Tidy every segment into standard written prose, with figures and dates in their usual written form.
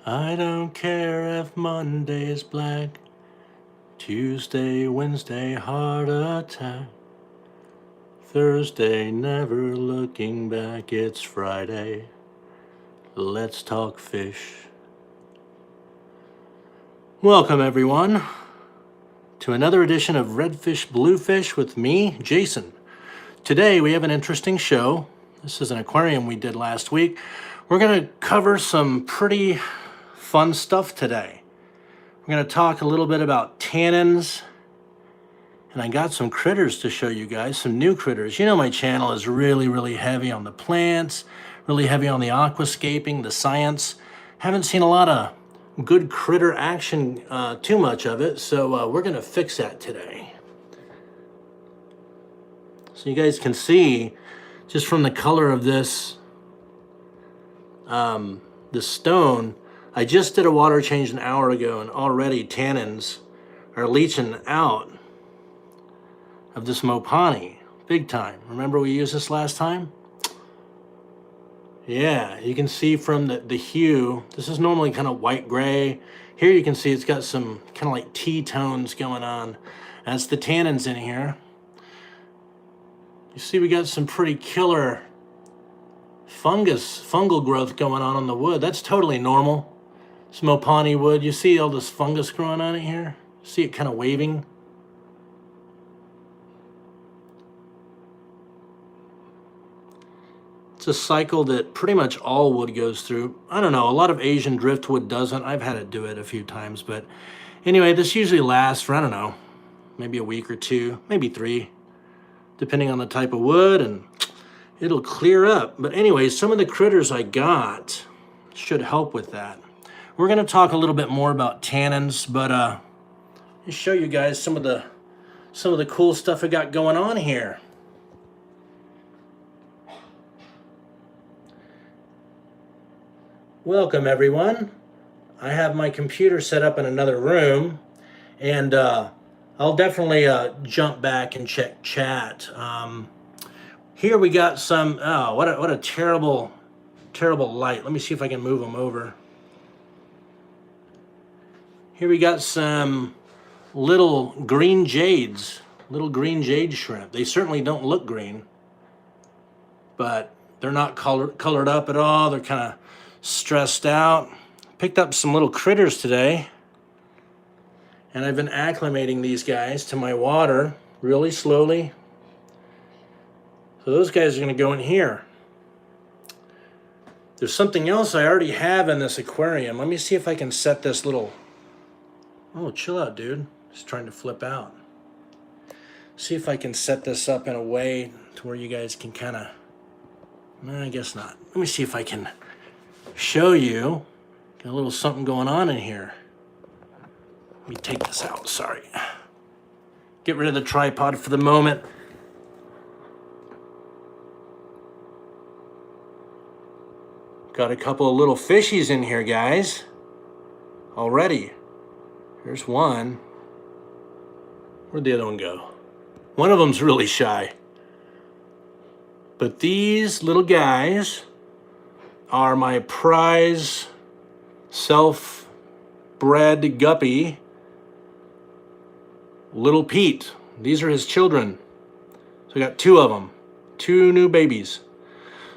I don't care if Monday's black, Tuesday, Wednesday, heart attack, Thursday, never looking back, it's Friday, let's talk fish. Welcome everyone to another edition of Redfish Bluefish with me, Jason. Today we have an interesting show. This is an aquarium we did last week. We're going to cover some pretty fun stuff today. We're going to talk a little bit about tannins, and I got some critters to show you guys, some new critters. You know my channel is really heavy on the plants, really heavy on the aquascaping, the science. Haven't seen a lot of good critter action, too much of it, so we're going to fix that today. So you guys can see, just from the color of this, the stone, I just did a water change an hour ago, and already tannins are leaching out of this Mopani, big time. Remember we used this last time? Yeah, you can see from the hue, this is normally kind of white-gray. Here you can see it's got some kind of like T-tones going on. That's the tannins in here. You see we got some pretty killer fungal growth going on the wood. That's totally normal. It's Mopani wood. You see all this fungus growing on it here? See it kind of waving? It's a cycle that pretty much all wood goes through. I don't know, a lot of Asian driftwood doesn't. I've had it do it a few times, but anyway, this usually lasts for, I don't know, maybe a week or two, maybe 3, depending on the type of wood, and it'll clear up. But anyway, some of the critters I got should help with that. We're going to talk a little bit more about tannins, but I'll show you guys some of the cool stuff I got going on here. Welcome everyone. I have my computer set up in another room, and I'll definitely jump back and check chat. Here we got some, oh, what a terrible light. Let me see if I can move them over. Here we got some little green jades, little green jade shrimp. They certainly don't look green, but they're not colored up at all. They're kind of stressed out. Picked up some little critters today, and I've been acclimating these guys to my water really slowly. So those guys are going to go in here. There's something else I already have in this aquarium. Let me see if I can set this little... Oh, chill out, dude. Just trying to flip out. See if I can set this up in a way to where you guys can kind of... No, I guess not. Let me see if I can show you. Got a little something going on in here. Let me take this out, sorry. Get rid of the tripod for the moment. Got a couple of little fishies in here, guys. Already. There's one. Where'd the other one go? One of them's really shy. But these little guys are my prize self-bred guppy, Little Pete. These are his children. So I got 2 of them. 2 new babies.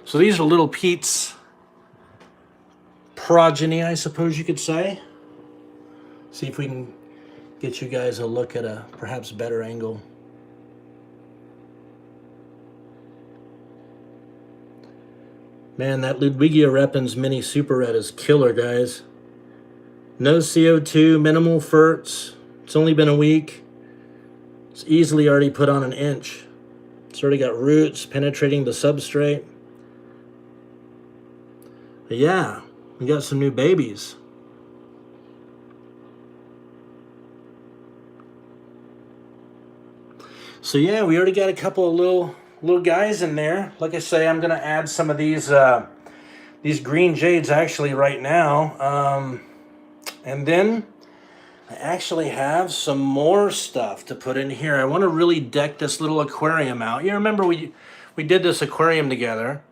So these are Little Pete's progeny, I suppose you could say. See if we can get you guys a look at a perhaps better angle. Man, that Ludwigia repens mini super red is killer, guys. No CO2, minimal ferts. It's only been a week. It's easily already put on 1 inch. It's already got roots penetrating the substrate. But yeah, we got some new babies. So yeah, we already got a couple of little guys in there. Like I say, I'm gonna add some of these green jades actually right now, and then I actually have some more stuff to put in here. I want to really deck this little aquarium out. You remember we did this aquarium together.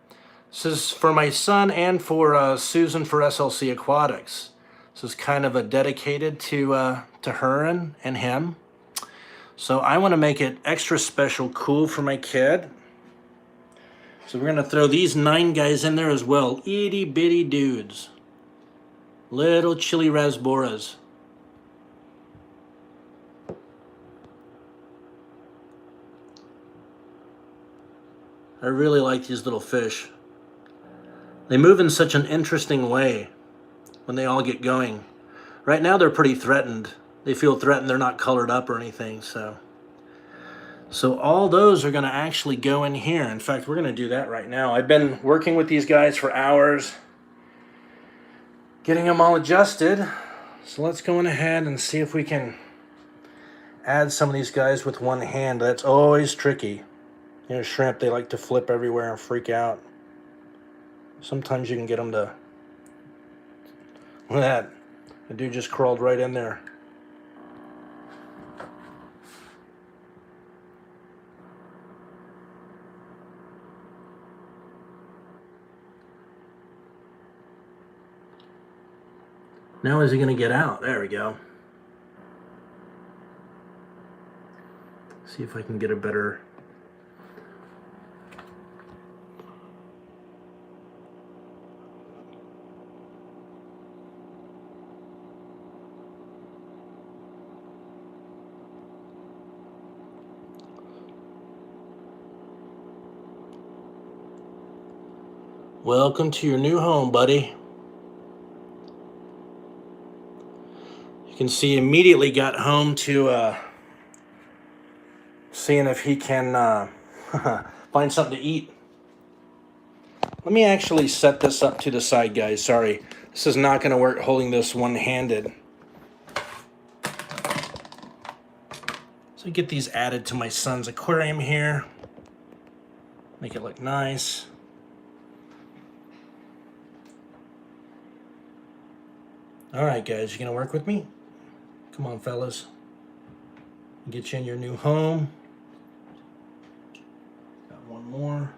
This is for my son and for Susan for SLC Aquatics. This is kind of a dedicated to her and him. So I want to make it extra special cool for my kid. So we're going to throw these 9 guys in there as well. Itty bitty dudes. Little chili rasboras. I really like these little fish. They move in such an interesting way when they all get going. Right now they're pretty threatened. They feel threatened. They're not colored up or anything. So all those are going to actually go in here. In fact, we're going to do that right now. I've been working with these guys for hours, getting them all adjusted. So let's go on ahead and see if we can add some of these guys with one hand. That's always tricky. You know, shrimp, they like to flip everywhere and freak out. Sometimes you can get them to... Look at that. The dude just crawled right in there. Now is he going to get out? There we go. See if I can get a better... Welcome to your new home, buddy. You can see immediately got home to seeing if he can find something to eat. Let me actually set this up to the side, guys. Sorry, this is not going to work holding this one-handed. So get these added to my son's aquarium here. Make it look nice. All right, guys, you gonna work with me? Come on, fellas. Get you in your new home. Got one more.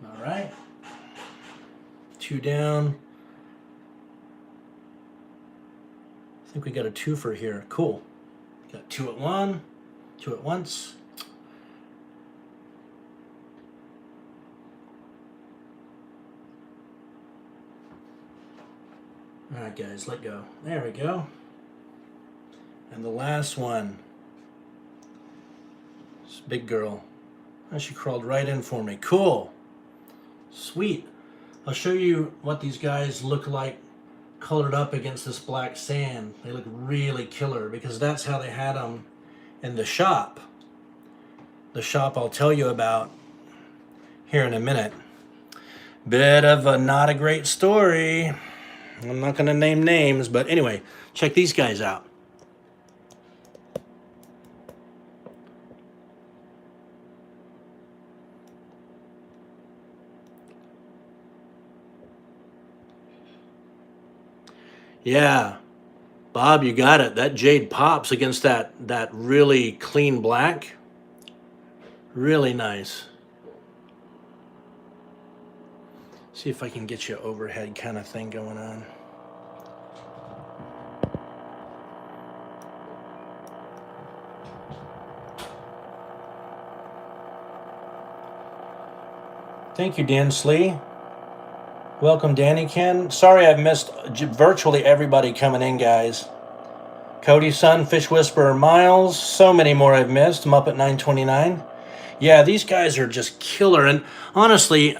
All right. 2 down. I think we got a twofer here. Cool. Got 2 at one, 2 at once. All right, guys, let go. There we go. And the last one. This big girl. Oh, she crawled right in for me. Cool. Sweet. I'll show you what these guys look like colored up against this black sand. They look really killer because that's how they had them in the shop. The shop I'll tell you about here in a minute. Bit of a not a great story. I'm not going to name names, but anyway, check these guys out. Yeah, Bob, you got it. That jade pops against that really clean black. Really nice. See if I can get you overhead kind of thing going on. Thank you, Dan Slee. Welcome, Danny Ken. Sorry I've missed virtually everybody coming in, guys. Cody's son, Fish Whisperer Miles. So many more I've missed. I'm up at 929. Yeah, these guys are just killer. And honestly,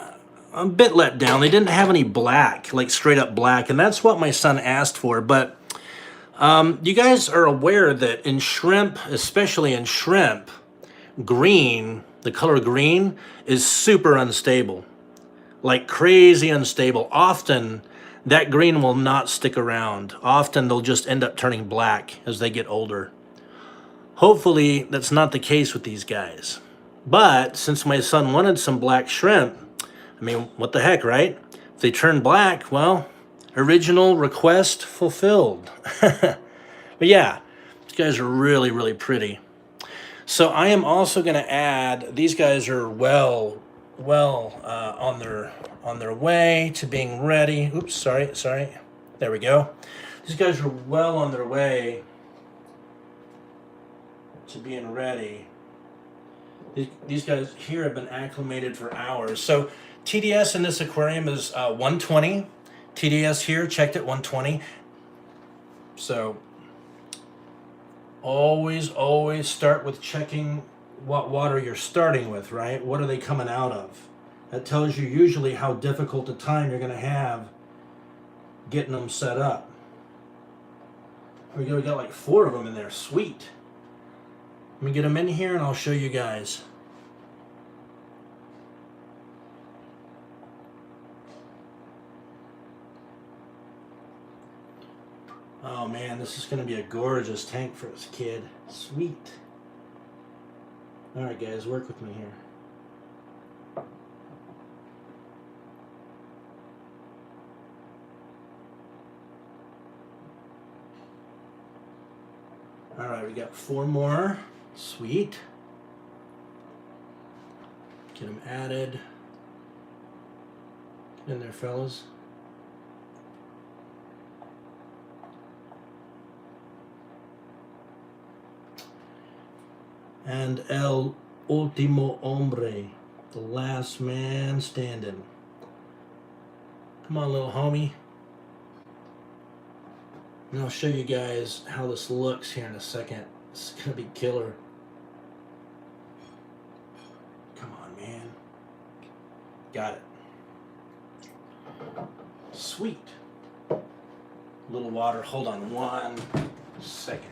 I'm a bit let down. They didn't have any black, like straight up black. And that's what my son asked for. But you guys are aware that in shrimp, especially in shrimp, green, the color green, is super unstable. Like crazy unstable. Often that green will not stick around. Often they'll just end up turning black as they get older. Hopefully that's not the case with these guys. But since my son wanted some black shrimp, I mean, what the heck, right? If they turn black, well, original request fulfilled. But yeah, these guys are really, really pretty. So I am also going to add, these guys are well on their way to being ready. Oops, sorry. There we go. These guys are well on their way to being ready. These guys here have been acclimated for hours. So TDS in this aquarium is 120. TDS here checked at 120. So always start with checking what water you're starting with, right? What are they coming out of? That tells you usually how difficult a time you're going to have getting them set up. Here we go, we got like 4 of them in there. Sweet. Let me get them in here and I'll show you guys. Oh man, this is going to be a gorgeous tank for this kid. Sweet. Alright guys, work with me here. Alright, we got 4 more. Sweet. Get them added. Get in there, fellas. And el último hombre, the last man standing. Come on, little homie. And I'll show you guys how this looks here in a second. It's gonna be killer. Come on, man. Got it. Sweet. A little water. Hold on 1 second.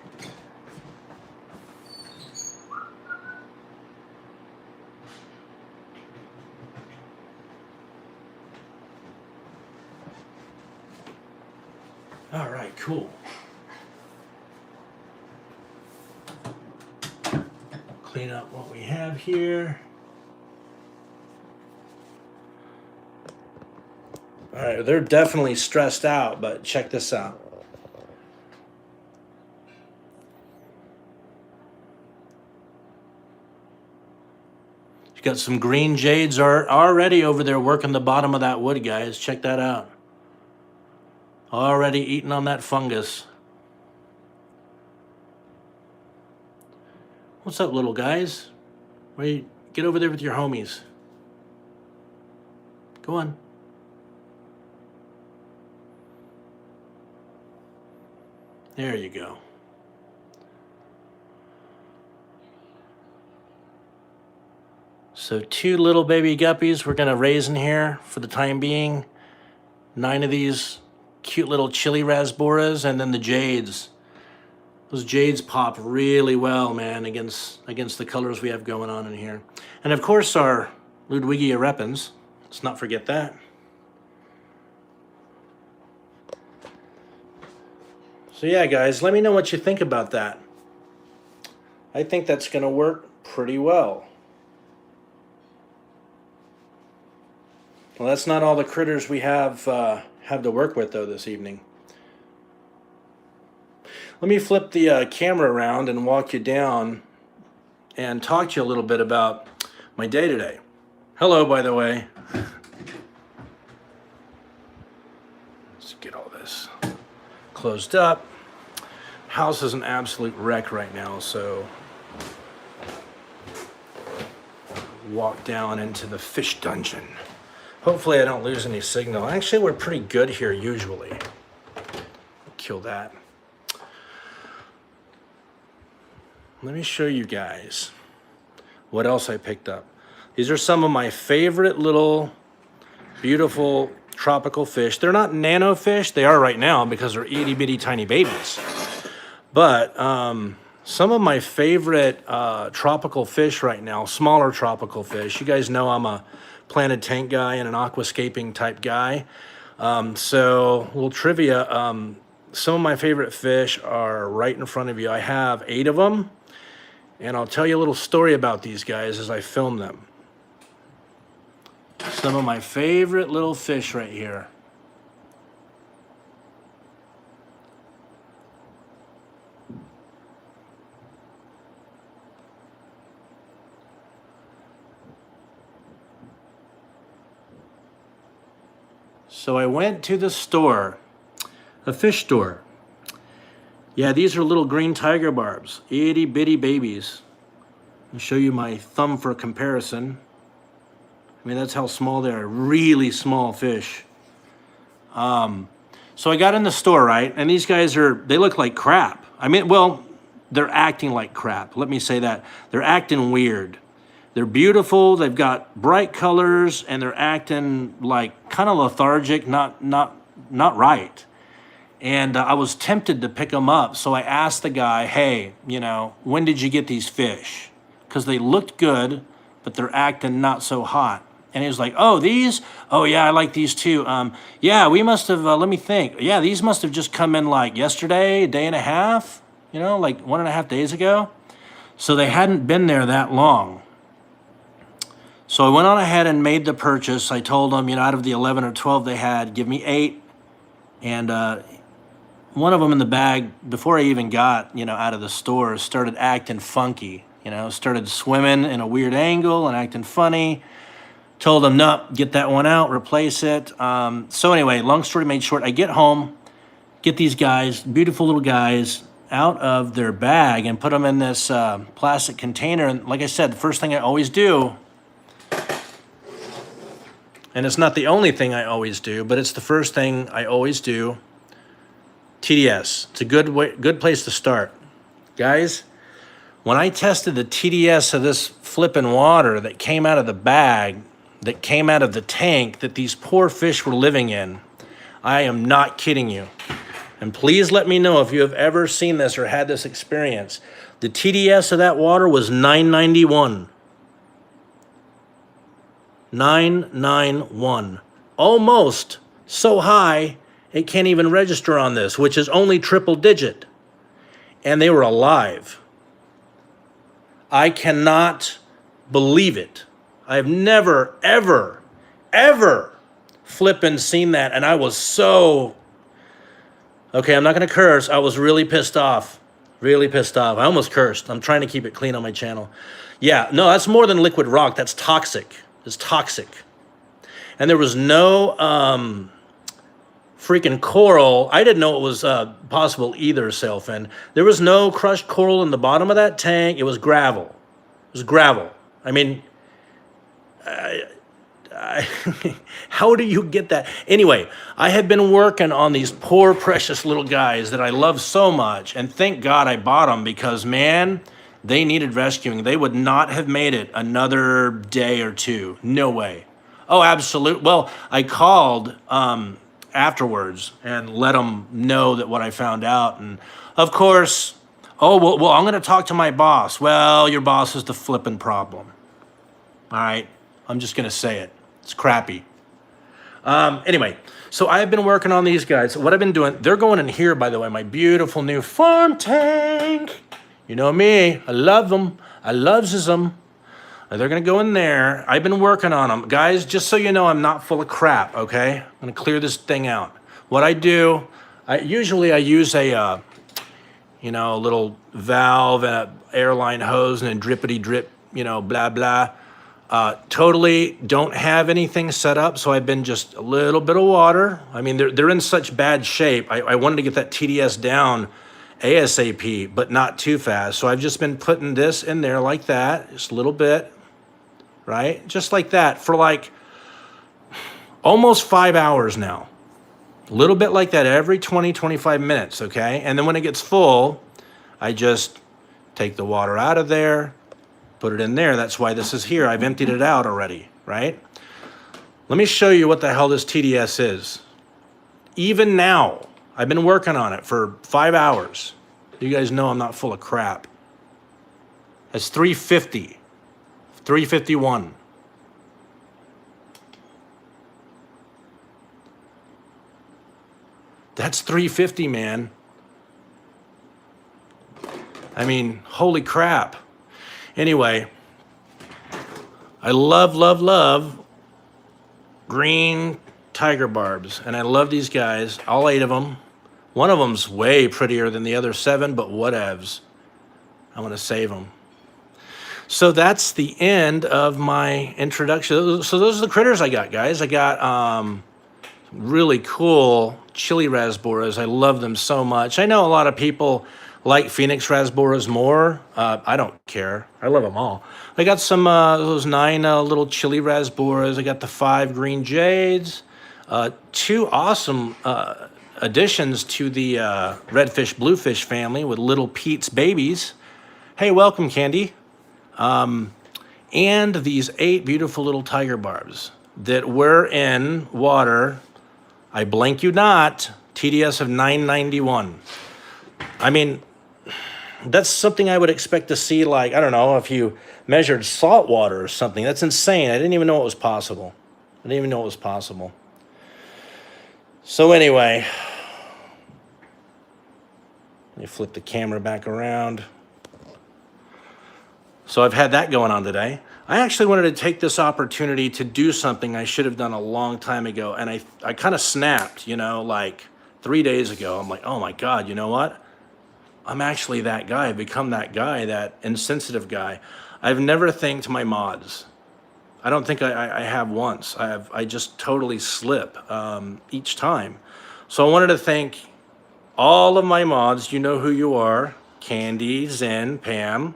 All right, cool. Clean up what we have here. All right, they're definitely stressed out, but check this out. You got some green jades are already over there working the bottom of that wood, guys. Check that out. Already eating on that fungus. What's up, little guys? Wait, get over there with your homies. Go on. There you go. So 2 little baby guppies we're gonna raise in here for the time being. 9 of these cute little chili rasboras, and then the jades. Those jades pop really well, man, against the colors we have going on in here. And of course our Ludwigia repens. Let's not forget that. So yeah, guys, let me know what you think about that. I think that's gonna work pretty well. Well, that's not all the critters we have to work with, though, this evening. Let me flip the camera around and walk you down and talk to you a little bit about my day today. Hello, by the way. Let's get all this closed up. House is an absolute wreck right now, so walk down into the fish dungeon. Hopefully I don't lose any signal. Actually, we're pretty good here usually. Kill that. Let me show you guys what else I picked up. These are some of my favorite little beautiful tropical fish. They're not nano fish. They are right now because they're itty bitty tiny babies. But some of my favorite tropical fish right now, smaller tropical fish. You guys know I'm a planted tank guy and an aquascaping type guy. So little trivia, some of my favorite fish are right in front of you. I have 8 of them, and I'll tell you a little story about these guys as I film them. Some of my favorite little fish right here. So I went to the store, a fish store. Yeah, these are little green tiger barbs, itty bitty babies. I'll show you my thumb for comparison. I mean, that's how small they are, really small fish. So I got in the store, right? And these guys they look like crap. I mean, well, they're acting like crap. Let me say that. They're acting weird. They're beautiful, they've got bright colors, and they're acting like kind of lethargic, not right. And I was tempted to pick them up, so I asked the guy, hey, you know, when did you get these fish? Because they looked good, but they're acting not so hot. And he was like, oh, these? Oh, yeah, I like these too. Yeah, we must have, let me think. Yeah, these must have just come in like yesterday, a day and a half, you know, like 1.5 days ago. So they hadn't been there that long. So I went on ahead and made the purchase. I told them, you know, out of the 11 or 12 they had, give me 8. And one of them in the bag, before I even got, you know, out of the store, started acting funky. You know, started swimming in a weird angle and acting funny. Told them, no, get that one out, replace it. So anyway, long story made short, I get home, get these guys, beautiful little guys, out of their bag and put them in this plastic container. And like I said, the first thing I always do, and it's not the only thing I always do, but it's the first thing I always do, TDS. It's a good place to start. Guys, when I tested the TDS of this flippin' water that came out of the bag, that came out of the tank that these poor fish were living in, I am not kidding you. And please let me know if you have ever seen this or had this experience. The TDS of that water was 991. 991. Almost so high it can't even register on this, which is only triple digit. And they were alive. I cannot believe it. I've never, ever, ever flippin' seen that. And I was so, okay, I'm not going to curse. I was really pissed off. Really pissed off. I almost cursed. I'm trying to keep it clean on my channel. Yeah, no, that's more than liquid rock. That's toxic. It's toxic. And there was no freaking coral. I didn't know it was possible either, Sailfin. There was no crushed coral in the bottom of that tank. It was gravel. It was gravel. I mean, how do you get that? Anyway, I had been working on these poor, precious little guys that I love so much. And thank God I bought them because, man, they needed rescuing. They would not have made it another day or two. No way. Oh, absolutely. Well, I called afterwards and let them know that what I found out. And, of course, oh, well, I'm going to talk to my boss. Well, your boss is the flipping problem. All right? I'm just going to say it. It's crappy. Anyway, so I've been working on these guys. What I've been doing, they're going in here, by the way, my beautiful new farm tank. You know me, I love them. I loves them. They're going to go in there. I've been working on them. Guys, just so you know, I'm not full of crap, okay? I'm going to clear this thing out. What I do, usually I use a, you know, a little valve and an airline hose and a drippity drip, you know, blah, blah. Totally don't have anything set up, so I've been just a little bit of water. I mean, they're in such bad shape. I wanted to get that TDS down ASAP, but not too fast. So I've just been putting this in there like that, just a little bit, right? Just like that for like almost 5 hours now. A little bit like that every 20, 25 minutes, okay? And then when it gets full, I just take the water out of there, put it in there. That's why this is here. I've emptied it out already, right? Let me show you what the hell this TDS is. Even now, I've been working on it for 5 hours. You guys know I'm not full of crap. That's 350, 351. That's 350, man. I mean, holy crap. Anyway, I love, love, love green tiger barbs. And I love these guys, all 8 of them. One of them's way prettier than the other 7, but whatevs. I'm going to save them. So that's the end of my introduction. So those are the critters I got, guys. I got really cool chili rasboras. I love them so much. I know a lot of people like Phoenix rasboras more. I don't care. I love them all. I got some those 9 little chili rasboras. I got the 5 green jades. 2 awesome additions to the redfish bluefish family with little Pete's babies. Hey, welcome, Candy. And these 8 beautiful little tiger barbs that were in water, I blank you not, TDS of 991. I mean, that's something I would expect to see, like, I don't know, if you measured salt water or something. That's insane. I didn't even know it was possible. I didn't even know it was possible. So anyway, let me flip the camera back around. So I've had that going on today. I actually wanted to take this opportunity to do something I should have done a long time ago. And I kind of snapped, you know, like 3 days ago. I'm like, oh my God, you know what? I'm actually that guy. I've become that guy, that insensitive guy. I've never thanked my mods. I don't think I have once. I just totally slip each time. So I wanted to thank all of my mods. You know who you are. Candy, Zen, Pam.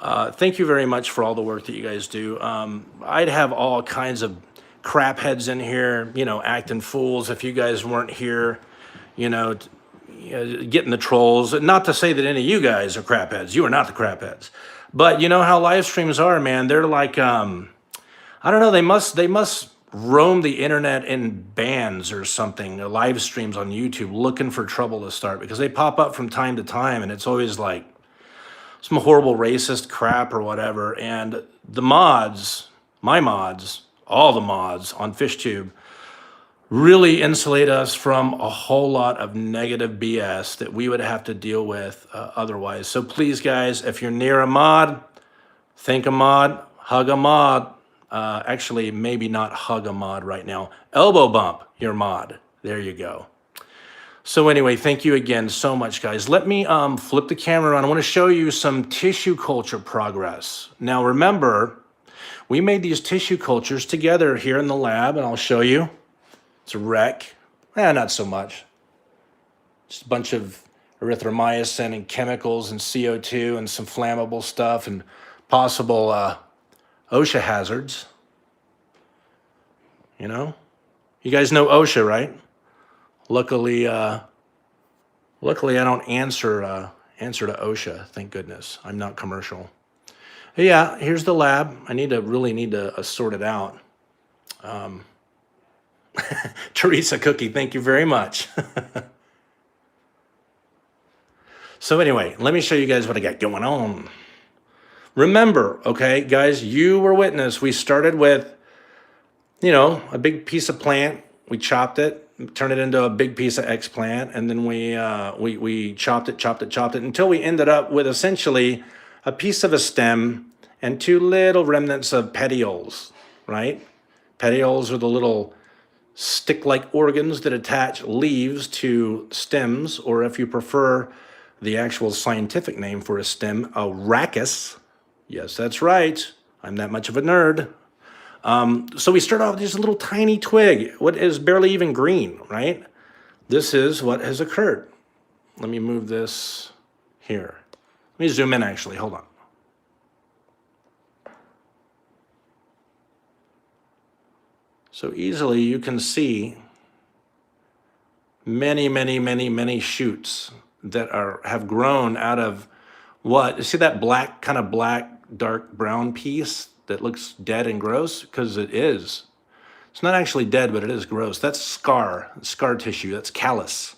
Thank you very much for all the work that you guys do. I'd have all kinds of crap heads in here, you know, acting fools if you guys weren't here, you know, getting the trolls. Not to say that any of you guys are crap heads. You are not the crap heads. But you know how live streams are, man. They're like, I don't know, they must roam the internet in bands or something, the live streams on YouTube looking for trouble to start, because they pop up from time to time and it's always like some horrible racist crap or whatever. And the mods, my mods, all the mods on FishTube really insulate us from a whole lot of negative BS that we would have to deal with otherwise. So please, guys, if you're near a mod, thank a mod, hug a mod. Actually, maybe not hug a mod right now. Elbow bump your mod. There you go. So anyway, thank you again so much, guys. Let me flip the camera around. I want to show you some tissue culture progress. Now, remember, we made these tissue cultures together here in the lab, and I'll show you. It's a wreck. Not so much. Just a bunch of erythromycin and chemicals and CO2 and some flammable stuff and possible OSHA hazards. You know? You guys know OSHA, right? Luckily, I don't answer to OSHA. Thank goodness. I'm not commercial. Yeah, here's the lab. I really need to sort it out. Teresa Cookie, thank you very much. So anyway, let me show you guys what I got going on. Remember, okay, guys, you were witness. We started with, you know, a big piece of plant. We chopped it, turned it into a big piece of eggplant, and then we chopped it until we ended up with essentially a piece of a stem and 2 little remnants of petioles, right? Petioles are the little stick-like organs that attach leaves to stems, or if you prefer the actual scientific name for a stem, a rachis. Yes, that's right. I'm that much of a nerd. So we start off with this little tiny twig, what is barely even green, right? This is what has occurred. Let me move this here. Let me zoom in, actually. Hold on. So easily you can see many shoots that have grown out of what? You see that black, kind of black, dark brown piece that looks dead and gross? Because it is. It's not actually dead, but it is gross. That's scar tissue. That's callus.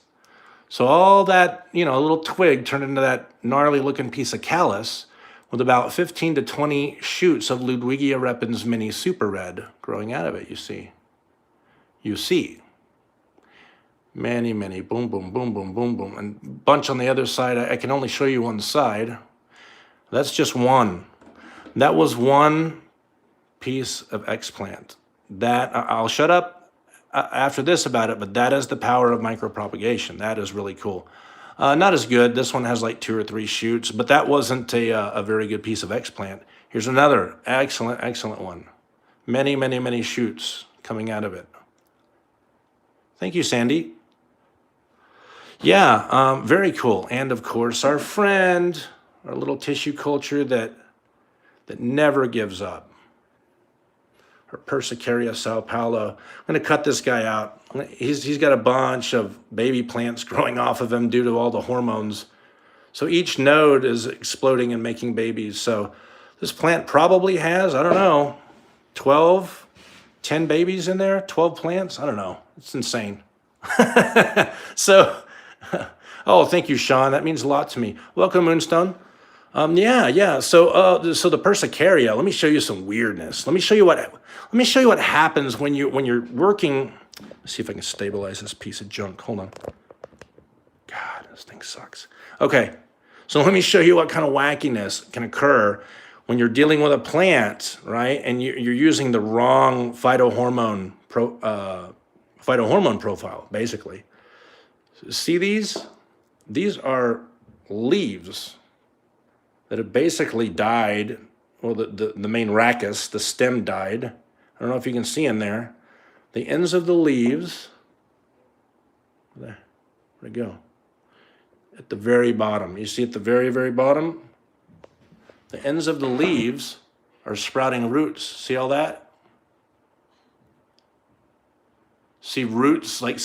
So all that, you know, a little twig turned into that gnarly looking piece of callus with about 15 to 20 shoots of Ludwigia repens mini super red growing out of it, you see. You see. Many, boom, boom. And bunch on the other side. I can only show you one side. That's just one. That was one piece of eggplant. That, I'll shut up after this about it, but that is the power of micropropagation. That is really cool. Not as good. This one has like 2 or 3 shoots, but that wasn't a very good piece of eggplant. Here's another excellent one. Many shoots coming out of it. Thank you, Sandy. Yeah, very cool. And of course, our friend, our little tissue culture that never gives up. Or Persicaria Sao Paulo. I'm going to cut this guy out. He's got a bunch of baby plants growing off of him due to all the hormones. So each node is exploding and making babies. So this plant probably has, I don't know, 12, 10 babies in there, 12 plants. I don't know. It's insane. So, oh, thank you, Sean. That means a lot to me. Welcome, Moonstone. Yeah. So the Persicaria. Let me show you some weirdness. Let me show you what happens when you're working. Let's see if I can stabilize this piece of junk. Hold on. God, this thing sucks. Okay, so let me show you what kind of wackiness can occur when you're dealing with a plant, right? And you're using the wrong phytohormone profile, basically. See these? These are leaves that have basically died. Well, the main rachis, the stem died. I don't know if you can see in there. The ends of the leaves, there, where'd it go? At the very bottom. You see at the very, very bottom? The ends of the leaves are sprouting roots. See all that? See roots, like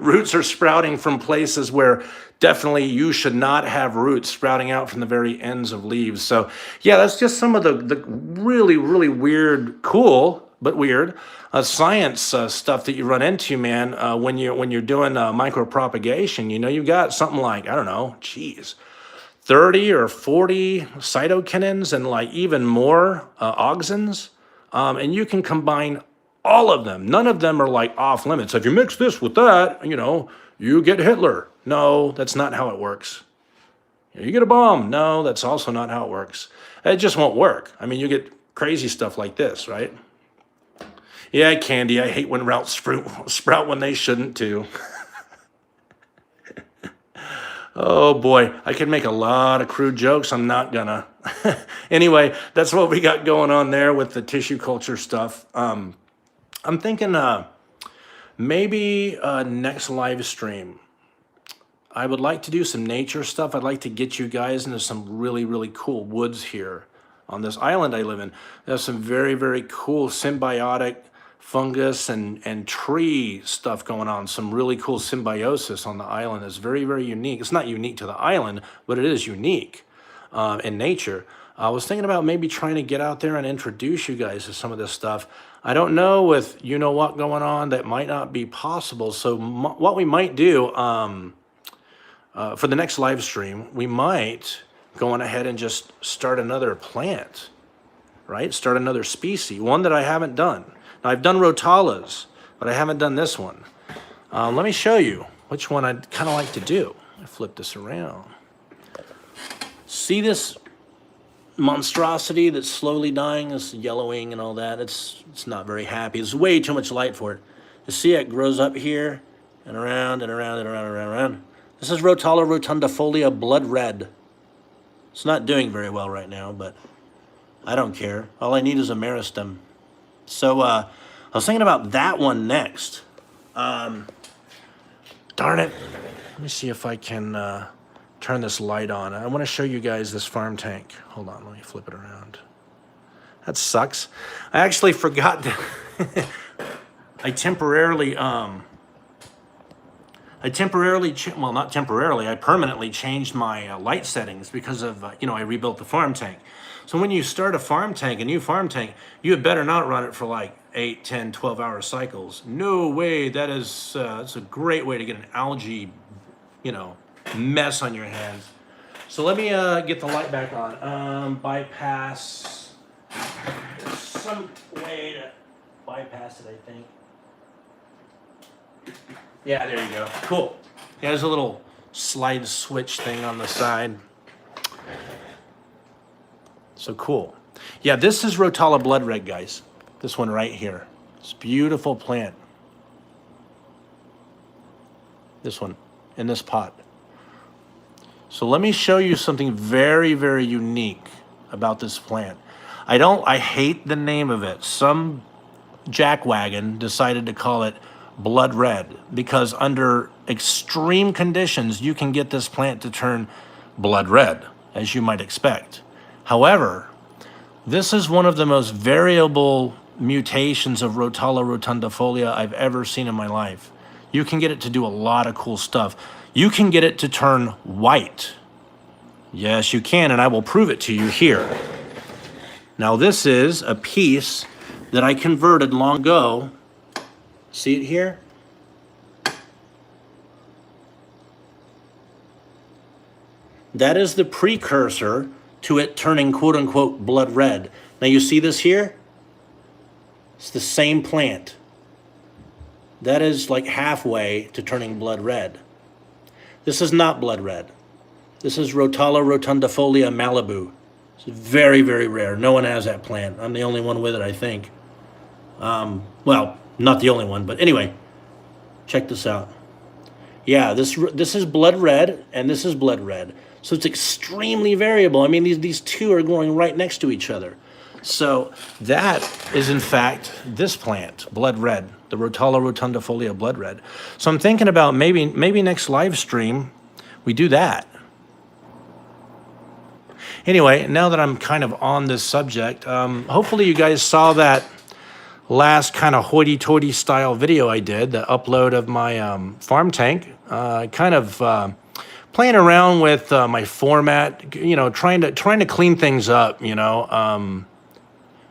roots are sprouting from places where definitely you should not have roots sprouting out from the very ends of leaves. So yeah, that's just some of the really, really weird, cool, but weird science stuff that you run into, man, when you're doing micropropagation. You know, you've got something like, I don't know, 30 or 40 cytokinins and like even more auxins, and you can combine all of them. None of them are like off limits. So if you mix this with that, you know, you get Hitler. No, that's not how it works. You get a bomb. No, that's also not how it works. It just won't work. I mean, you get crazy stuff like this, right? Yeah, Candy, I hate when routes sprout when they shouldn't too. Oh boy, I could make a lot of crude jokes. I'm not gonna. Anyway, that's what we got going on there with the tissue culture stuff. I'm thinking maybe next live stream, I would like to do some nature stuff. I'd like to get you guys into some really, really cool woods here on this island I live in. There's some very, very cool symbiotic fungus and tree stuff going on. Some really cool symbiosis on the island that's very, very unique. It's not unique to the island, but it is unique in nature. I was thinking about maybe trying to get out there and introduce you guys to some of this stuff. I don't know with you know what going on, that might not be possible. So what we might do for the next live stream, we might go on ahead and just start another plant, right? Start another species, one that I haven't done. Now I've done rotalas, but I haven't done this one. Let me show you which one I'd kind of like to do. I flip this around. See this monstrosity that's slowly dying, this yellowing and all that? It's not very happy. There's way too much light for it. You see it grows up here and around and around and around and around and around. This is Rotala rotundifolia blood red. It's not doing very well right now, but I don't care. All I need is a meristem. So I was thinking about that one next. Darn it. Let me see if I can turn this light on. I want to show you guys this farm tank. Hold on, let me flip it around. That sucks. I actually forgot to I temporarily well, not temporarily, I permanently changed my light settings because of, you know, I rebuilt the farm tank. So when you start a farm tank, a new farm tank, you had better not run it for like 8, 10, 12-hour cycles. No way. That is, that's a great way to get an algae, you know, mess on your hands. So let me get the light back on. Bypass. There's some way to bypass it, I think. Yeah, there you go. Cool. Yeah, there's a little slide switch thing on the side. So cool. Yeah, this is Rotala blood red, guys. This one right here. This beautiful plant. This one in this pot. So let me show you something very, very unique about this plant. I hate the name of it. Some jackwagon decided to call it blood red, because under extreme conditions, you can get this plant to turn blood red, as you might expect. However, this is one of the most variable mutations of Rotala rotundifolia I've ever seen in my life. You can get it to do a lot of cool stuff. You can get it to turn white. Yes, you can, and I will prove it to you here. Now, this is a piece that I converted long ago. See it here? That is the precursor to it turning quote-unquote blood red. Now, you see this here? It's the same plant. That is like halfway to turning blood red. This is not blood red. This is Rotala rotundifolia Malibu. It's very, very rare. No one has that plant. I'm the only one with it, I think. Well, not the only one, but anyway, check this out. Yeah, this is blood red, and this is blood red. So it's extremely variable. I mean, these two are growing right next to each other. So that is, in fact, this plant, blood red, the Rotala rotundifolia blood red. So I'm thinking about maybe next live stream, we do that. Anyway, now that I'm kind of on this subject, hopefully you guys saw that last kind of hoity-toity style video I did, the upload of my farm tank. Kind of playing around with my format, you know, trying to clean things up, you know,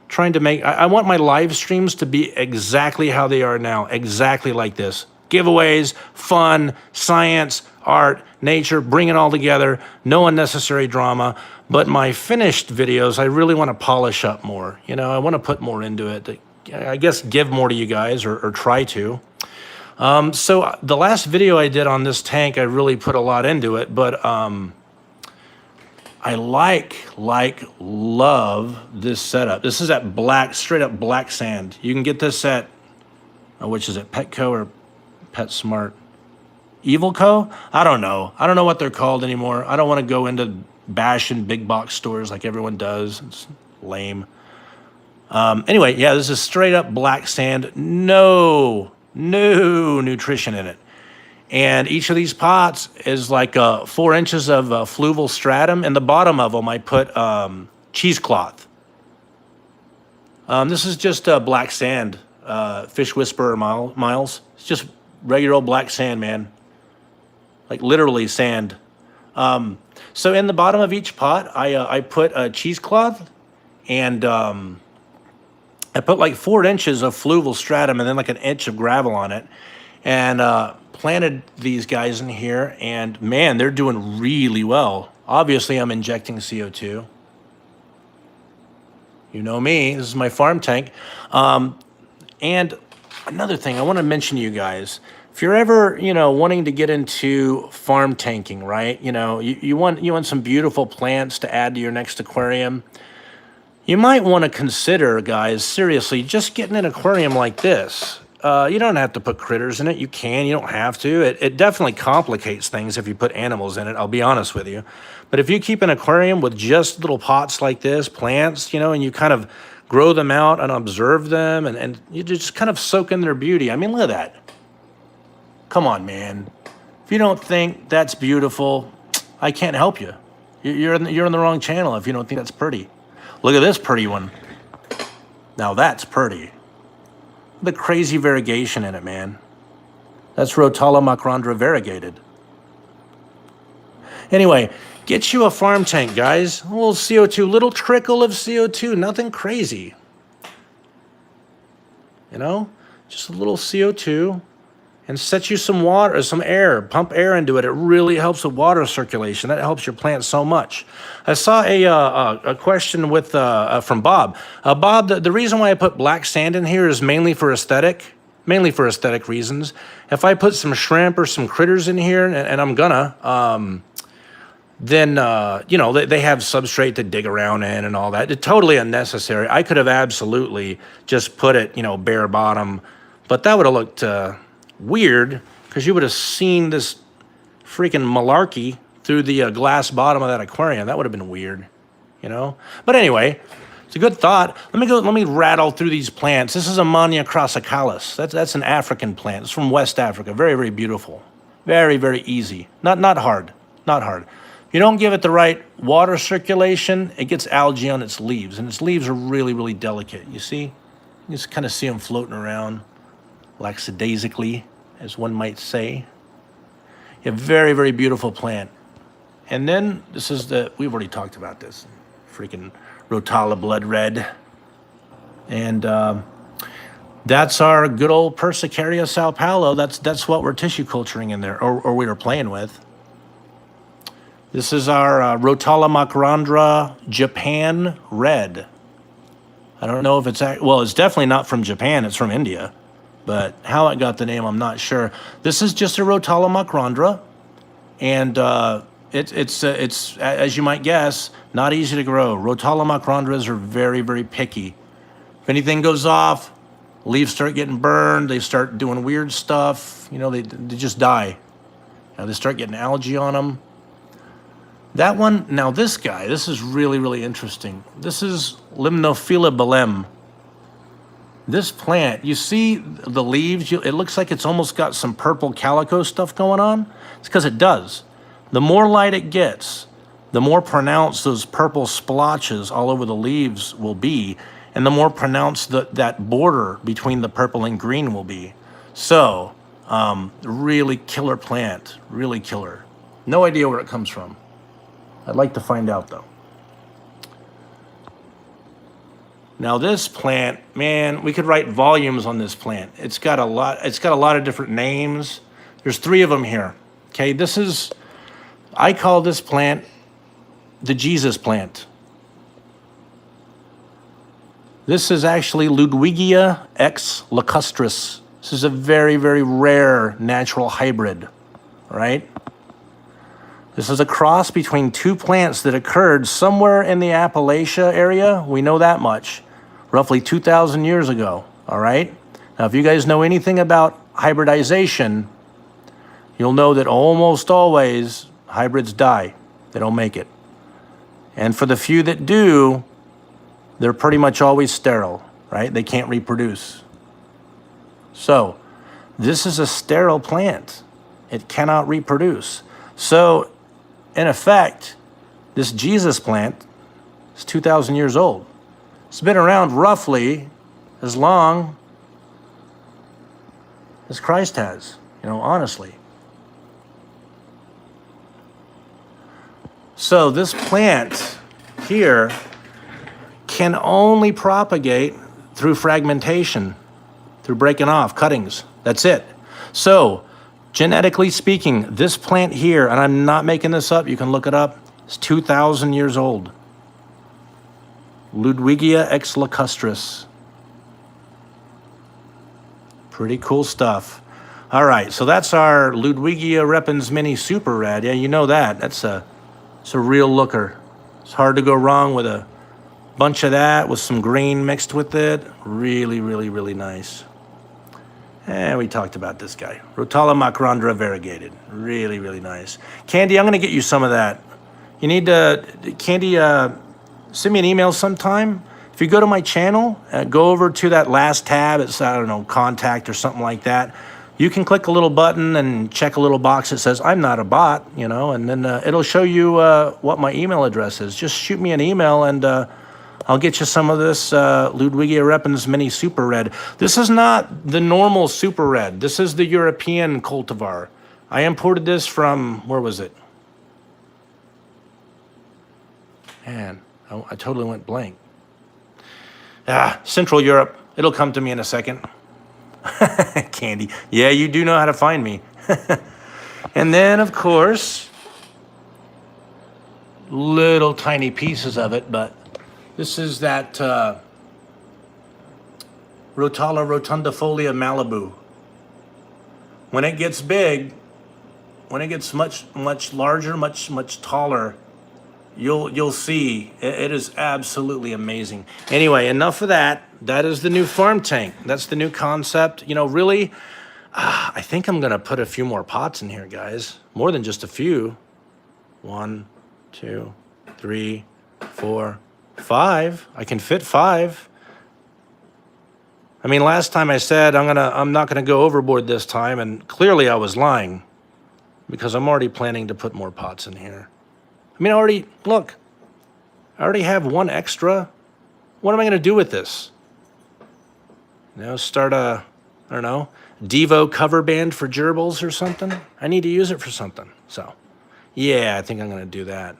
trying to make, I want my live streams to be exactly how they are now, exactly like this. Giveaways, fun, science, art, nature, bring it all together, no unnecessary drama. But my finished videos, I really want to polish up more. You know, I want to put more into it. I guess give more to you guys, or try to. So the last video I did on this tank, I really put a lot into it, but I love this setup. This is at black, straight up black sand. You can get this at, which is it, Petco or PetSmart? Evilco? I don't know. I don't know what they're called anymore. I don't want to go into bashing big box stores like everyone does. It's lame. Anyway, yeah, this is straight up black sand. No nutrition in it. And each of these pots is like 4 inches of fluval stratum. In the bottom of them, I put cheesecloth. This is just black sand, Fish Whisperer Miles. It's just regular old black sand, man. Like literally sand. So in the bottom of each pot, I put a cheesecloth, and I put like 4 inches of fluval stratum and then like an inch of gravel on it, and planted these guys in here, and man, they're doing really well. Obviously, I'm injecting CO2. You know me, this is my farm tank. And another thing I want to mention to you guys, if you're ever, you know, wanting to get into farm tanking, right? You know, you want some beautiful plants to add to your next aquarium. You might want to consider, guys, seriously, just getting an aquarium like this. You don't have to put critters in it. You can, you don't have to. It definitely complicates things if you put animals in it, I'll be honest with you. But if you keep an aquarium with just little pots like this, plants, you know, and you kind of grow them out and observe them, and you just kind of soak in their beauty. I mean, look at that. Come on, man. If you don't think that's beautiful, I can't help you. You're in the wrong channel if you don't think that's pretty. Look at this pretty one. Now that's pretty. The crazy variegation in it, man. That's Rotala macrandra variegated. Anyway, get you a farm tank, guys. A little CO2, little trickle of CO2, nothing crazy. You know, just a little CO2, and set you some water, or some air, pump air into it. It really helps with water circulation. That helps your plant so much. I saw a question with from Bob. Bob, the reason why I put black sand in here is mainly for aesthetic reasons. If I put some shrimp or some critters in here, and I'm gonna, then, you know, they have substrate to dig around in and all that. It's totally unnecessary. I could have absolutely just put it, you know, bare bottom, but that would have looked weird, because you would have seen this freaking malarkey through the glass bottom of that aquarium. That would have been weird, you know? But anyway, It's a good thought. Let me rattle through these plants. This is a Mania crassicalis. That's an African plant. It's from West Africa. Very, very beautiful. Very, very easy. Not hard. Not hard. If you don't give it the right water circulation, it gets algae on its leaves, and its leaves are really, really delicate. You see? You just kind of see them floating around lackadaisically, as one might say. A very, very beautiful plant. And then this is we've already talked about this. Freaking Rotala blood red. And that's our good old Persicaria Sao Paulo. That's what we're tissue culturing in there, or we were playing with. This is our Rotala macrandra Japan red. I don't know if it's, well, it's definitely not from Japan. It's from India. But how it got the name, I'm not sure. This is just a Rotala macrandra. And it's as you might guess, not easy to grow. Rotala macrandras are very, very picky. If anything goes off, leaves start getting burned, they start doing weird stuff, they just die. They start getting algae on them. That one, now this guy, this is really, really interesting. This is Limnophila belem. This plant, you see the leaves, it looks like it's almost got some purple calico stuff going on. It's because it does. The more light it gets, the more pronounced those purple splotches all over the leaves will be, and the more pronounced that border between the purple and green will be. So, really killer plant, really killer. No idea where it comes from. I'd like to find out though. Now this plant, man, we could write volumes on this plant. It's got a lot of different names. There's 3 of them here. Okay, I call this plant the Jesus plant. This is actually Ludwigia X lacustris. This is a very, very rare natural hybrid, right? This is a cross between 2 plants that occurred somewhere in the Appalachia area. We know that much. Roughly 2,000 years ago, all right? Now, if you guys know anything about hybridization, you'll know that almost always hybrids die. They don't make it. And for the few that do, they're pretty much always sterile, right? They can't reproduce. So, this is a sterile plant. It cannot reproduce. So, in effect, this Jesus plant is 2,000 years old. It's been around roughly as long as Christ has, honestly. So this plant here can only propagate through fragmentation, through breaking off, cuttings. That's it. So, genetically speaking, this plant here, and I'm not making this up, you can look it up, it's 2,000 years old. Ludwigia X lacustris. Pretty cool stuff. All right, so that's our Ludwigia repens mini super red. Yeah, you know that. It's a real looker. It's hard to go wrong with a bunch of that with some green mixed with it. Really, really, really nice. And we talked about this guy. Rotala macrandra variegated. Really, really nice. Candy, I'm going to get you some of that. You need to, Candy, send me an email sometime. If you go to my channel, go over to that last tab. It's, I don't know, contact or something like that. You can click a little button and check a little box that says, I'm not a bot, and then it'll show you what my email address is. Just shoot me an email and I'll get you some of this Ludwigia repens mini super red. This is not the normal super red. This is the European cultivar. I imported this from, where was it? Man, I totally went blank. Central Europe. It'll come to me in a second. Candy. Yeah, you do know how to find me. And then, of course, little tiny pieces of it, but this is that Rotala rotundifolia Malibu. When it gets big, when it gets much larger, much taller, you'll see it is absolutely amazing. Anyway, enough of that. That is the new farm tank. That's the new concept. Really, I think I'm gonna put a few more pots in here, guys. More than just a few. 1, 2, 3, 4, 5. I can fit 5. I mean, last time I said I'm not gonna go overboard this time, and clearly I was lying, because I'm already planning to put more pots in here. I mean, look, I already have 1 extra. What am I gonna do with this? You know, start a, I don't know, Devo cover band for gerbils or something? I need to use it for something. So, yeah, I think I'm gonna do that.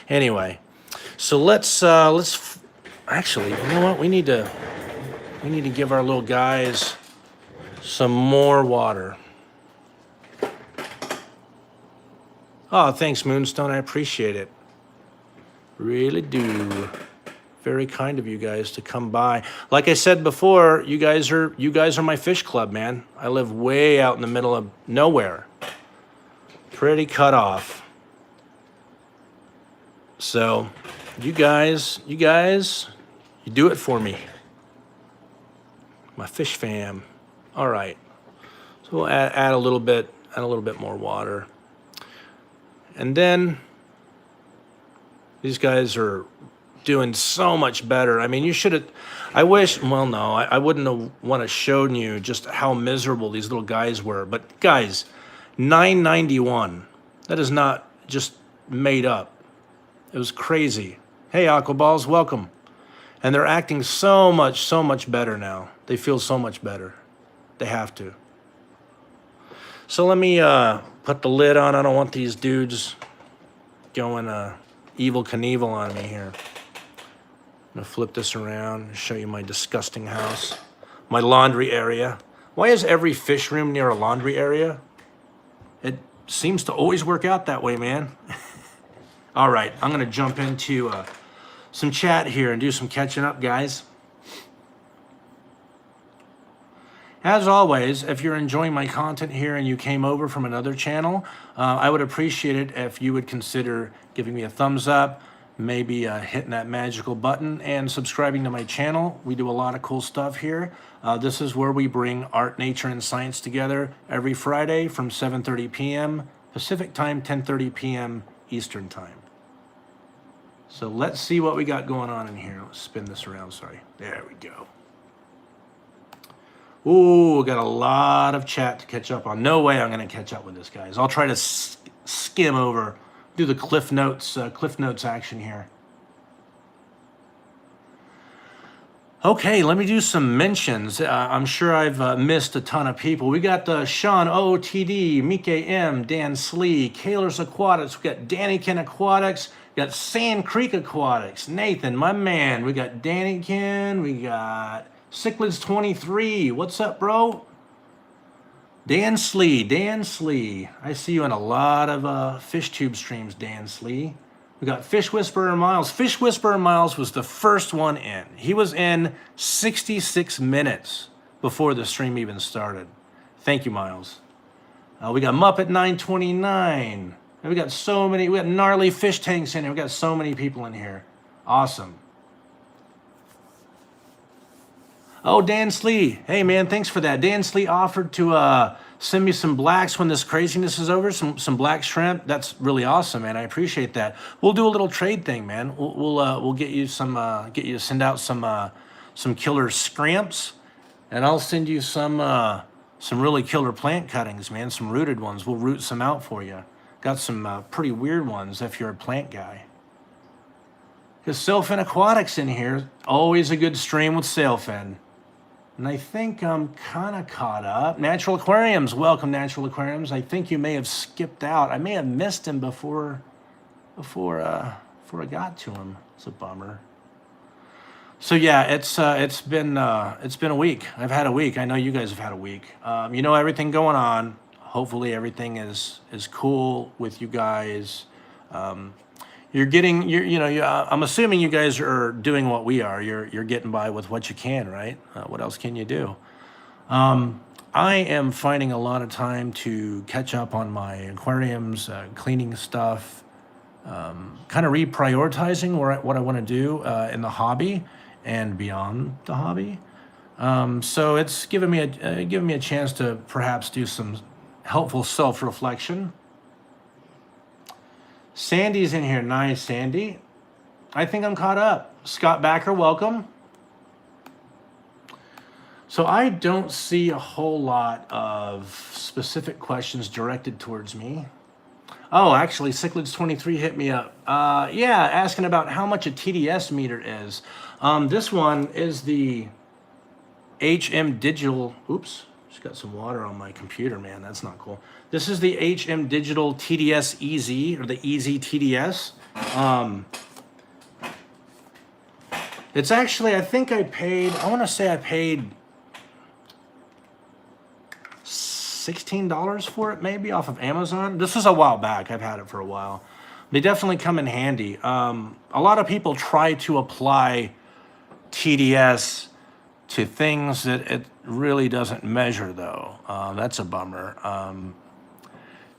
Anyway, so let's actually, you know what? We need to give our little guys some more water. Oh, thanks, Moonstone. I appreciate it. Really do. Very kind of you guys to come by. Like I said before, you guys are my fish club, man. I live way out in the middle of nowhere. Pretty cut off. So, you guys, you do it for me. My fish fam. All right. So we'll add a little bit more water. And then these guys are doing so much better. I mean, you should have, I wish, well, no, I wouldn't have want to shown you just how miserable these little guys were. But guys, $9.91. That is not just made up. It was crazy. Hey, Aquaballs, welcome. And they're acting so much better now. They feel so much better. They have to. So let me put the lid on. I don't want these dudes going Evel Knievel on me here. I'm gonna flip this around and show you my disgusting house. My laundry area. Why is every fish room near a laundry area? It seems to always work out that way, man. All right, I'm gonna jump into some chat here and do some catching up, guys. As always, if you're enjoying my content here and you came over from another channel, I would appreciate it if you would consider giving me a thumbs up, maybe hitting that magical button and subscribing to my channel. We do a lot of cool stuff here. This is where we bring art, nature, and science together every Friday from 7:30 p.m. Pacific time, 10:30 p.m. Eastern time. So let's see what we got going on in here. Let's spin this around, sorry. There we go. Ooh, got a lot of chat to catch up on. No way I'm gonna catch up with this, guys. I'll try to skim over, do the Cliff Notes action here. Okay, let me do some mentions. I'm sure I've missed a ton of people. We got Sean OOTD, Mike M, Dan Slee, Kaler's Aquatics. We got Dannykin Aquatics. We got Sand Creek Aquatics. Nathan, my man. We got Dannykin. We got Cichlids 23. What's up, bro? Dan Slee. I see you in a lot of fish tube streams, Dan Slee. We got Fish Whisperer Miles. Fish Whisperer Miles was the first one in. He was in 66 minutes before the stream even started. Thank you, Miles. We got Muppet 929. And we got so many, we got gnarly fish tanks in here. We got so many people in here. Awesome. Oh, Dan Slee. Hey, man, thanks for that. Dan Slee offered to send me some blacks when this craziness is over, some black shrimp. That's really awesome, man. I appreciate that. We'll do a little trade thing, man. We'll get you to send out some killer scramps, and I'll send you some really killer plant cuttings, man. Some rooted ones. We'll root some out for you. Got some pretty weird ones if you're a plant guy. Because Sailfin Aquatics in here. Always a good stream with Sailfin. And I think I'm kind of caught up. Natural Aquariums, welcome Natural Aquariums. I think you may have skipped out. I may have missed him before I got to him. It's a bummer. So yeah, it's been a week. I've had a week. I know you guys have had a week. You know, everything going on. Hopefully everything is cool with you guys. I'm assuming you guys are doing what we are. You're getting by with what you can, right? What else can you do? I am finding a lot of time to catch up on my aquariums, cleaning stuff, kind of reprioritizing what I want to do in the hobby and beyond the hobby. So it's given me a chance to perhaps do some helpful self-reflection. Sandy's in here. Nice, Sandy. I think I'm caught up. Scott Backer, welcome. So I don't see a whole lot of specific questions directed towards me. Oh, actually, Cichlids23 hit me up. Yeah, asking about how much a TDS meter is. This one is the HM Digital. Oops, just got some water on my computer, man. That's not cool. This is the HM Digital TDS EZ, or the EZ TDS. It's actually, I think I paid, I want to say I paid $16 for it, maybe, off of Amazon. This was a while back. I've had it for a while. They definitely come in handy. A lot of people try to apply TDS to things that it really doesn't measure, though. That's a bummer.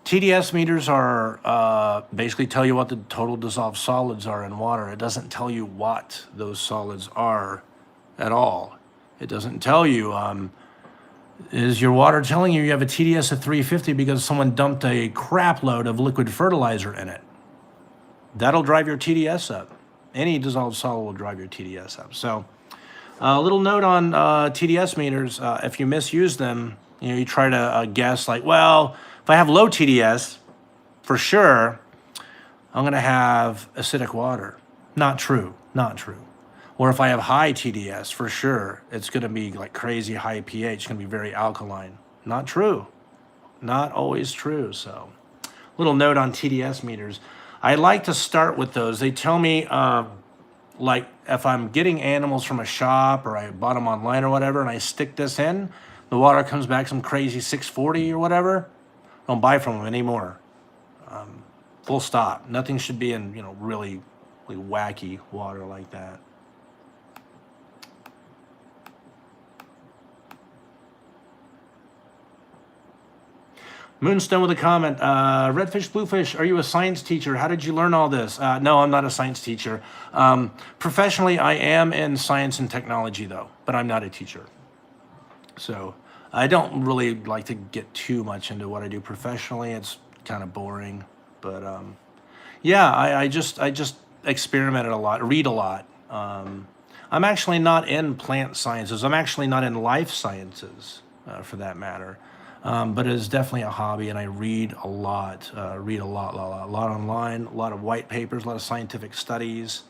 TDS meters are basically tell you what the total dissolved solids are in water. It doesn't tell you what those solids are at all. It doesn't tell you, is your water telling you have a TDS of 350 because someone dumped a crap load of liquid fertilizer in it? That'll drive your TDS up. Any dissolved solid will drive your TDS up. So a little note on TDS meters, if you misuse them, you try to guess like, well, if I have low TDS, for sure, I'm going to have acidic water. Not true, not true. Or if I have high TDS, for sure, it's going to be like crazy high pH. It's going to be very alkaline. Not true. Not always true. So, little note on TDS meters. I like to start with those. They tell me, like, if I'm getting animals from a shop or I bought them online or whatever, and I stick this in, the water comes back some crazy 640 or whatever, don't buy from them anymore. Full stop. Nothing should be in, really wacky water like that. Moonstone with a comment. Redfish, bluefish, are you a science teacher? How did you learn all this? No, I'm not a science teacher. Professionally, I am in science and technology, though, but I'm not a teacher. So I don't really like to get too much into what I do professionally. It's kind of boring. But yeah, I just experimented a lot, read a lot. I'm actually not in plant sciences. I'm actually not in life sciences, for that matter. But it is definitely a hobby, and I read a lot, a lot online, a lot of white papers, a lot of scientific studies,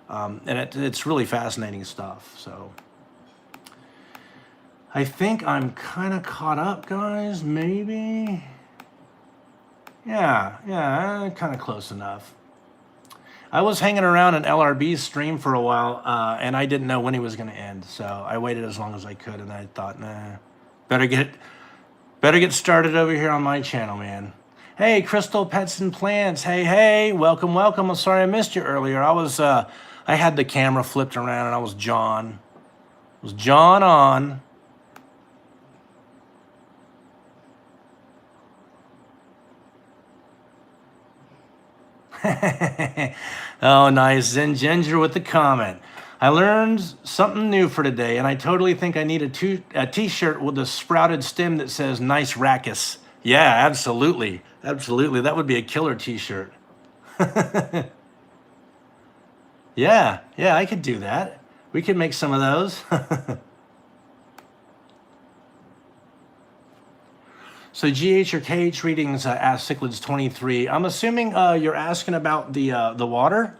and it's really fascinating stuff. So I think I'm kind of caught up, guys, maybe. Yeah, kind of close enough. I was hanging around in LRB's stream for a while, and I didn't know when he was going to end, so I waited as long as I could, and I thought, nah, better get started over here on my channel, man. Hey, Crystal Pets and Plants. Hey, welcome. I'm sorry I missed you earlier. I had the camera flipped around and I was John. On. Oh, nice. Zen Ginger with the comment. I learned something new for today, and I totally think I need a t-shirt with a sprouted stem that says "Nice Rackus." Yeah, absolutely. That would be a killer t-shirt. Yeah, I could do that. We could make some of those. So GH or KH readings, asked Cichlids23. I'm assuming you're asking about the water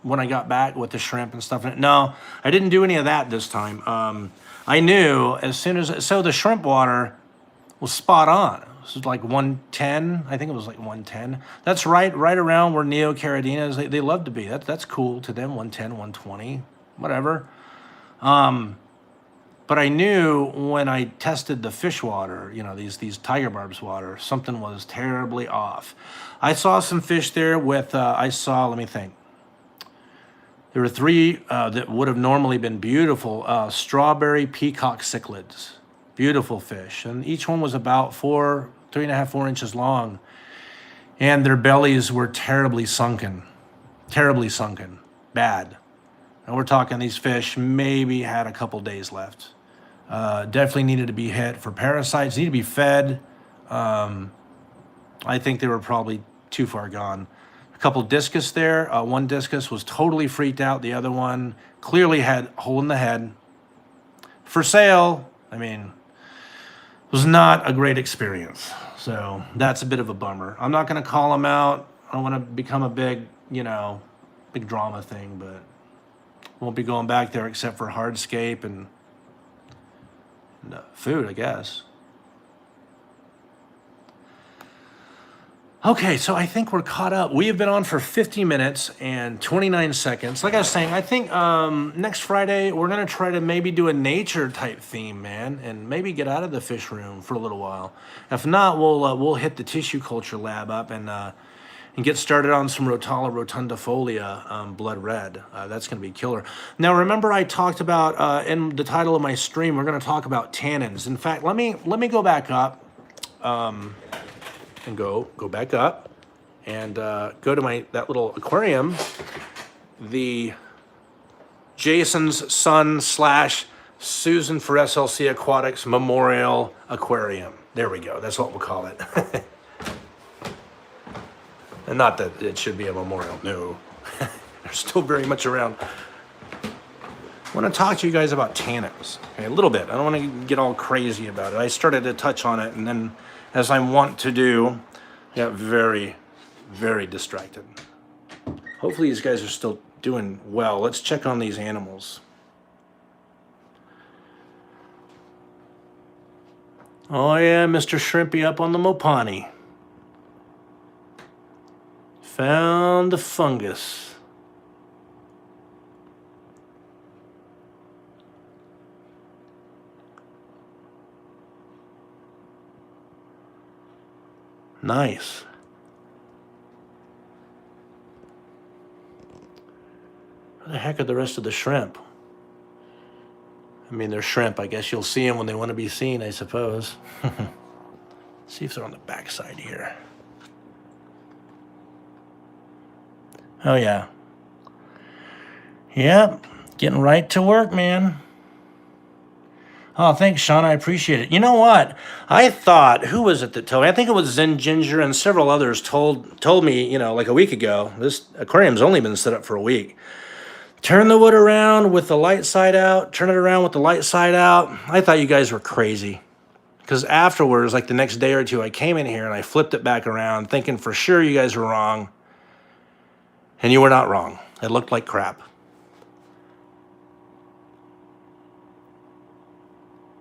when I got back with the shrimp and stuff. No, I didn't do any of that this time. I knew as soon as, so the shrimp water was spot on. It was like 110. I think it was like 110. That's right around where Neocaridina is. They love to be. That's cool to them, 110, 120, whatever. But I knew when I tested the fish water, these tiger barbs water, something was terribly off. I saw some fish there with, let me think. There were three that would have normally been beautiful, strawberry peacock cichlids. Beautiful fish. And each one was about 3.5, 4 inches long. And their bellies were terribly sunken. Bad. And we're talking these fish maybe had a couple days left. Definitely needed to be hit for parasites, need to be fed. I think they were probably too far gone. a couple discus there. One discus was totally freaked out. The other one clearly had a hole in the head. For sale, I mean, was not a great experience. So that's a bit of a bummer. I'm not going to call them out. I don't want to become a big, you know, big drama thing, but won't be going back there except for Hardscape and food, I guess. Okay, so I think we're caught up. We have been on for 50 minutes and 29 seconds. Like I was saying, I think next Friday we're going to try to maybe do a nature type theme, man, and maybe get out of the fish room for a little while. If not, we'll hit the tissue culture lab up and get started on some Rotala rotundifolia blood red. That's going to be killer. Now, remember I talked about in the title of my stream, we're going to talk about tannins. In fact, let me go back up. And go back up and go to that little aquarium, the Jason's son / Susan for SLC Aquatics Memorial Aquarium. There we go. That's what we'll call it. And not that it should be a memorial. No, they're still very much around. I want to talk to you guys about tannins, okay, a little bit. I don't want to get all crazy about it. I started to touch on it, and then, as I want to do, I got very, very distracted. Hopefully these guys are still doing well. Let's check on these animals. Oh yeah, Mr. Shrimpy up on the Mopani. Found the fungus. Nice. Where the heck are the rest of the shrimp? I mean, they're shrimp. I guess you'll see them when they want to be seen, I suppose. See if they're on the backside here. Oh, yeah. Yep. Getting right to work, man. Oh, thanks, Sean. I appreciate it. You know what? I thought, who was it that told me? I think it was Zen Ginger and several others told me, you know, like a week ago. This aquarium's only been set up for a week. Turn the wood around with the light side out. Turn it around with the light side out. I thought you guys were crazy. Because afterwards, like the next day or two, I came in here and I flipped it back around thinking for sure you guys were wrong. And you were not wrong. It looked like crap.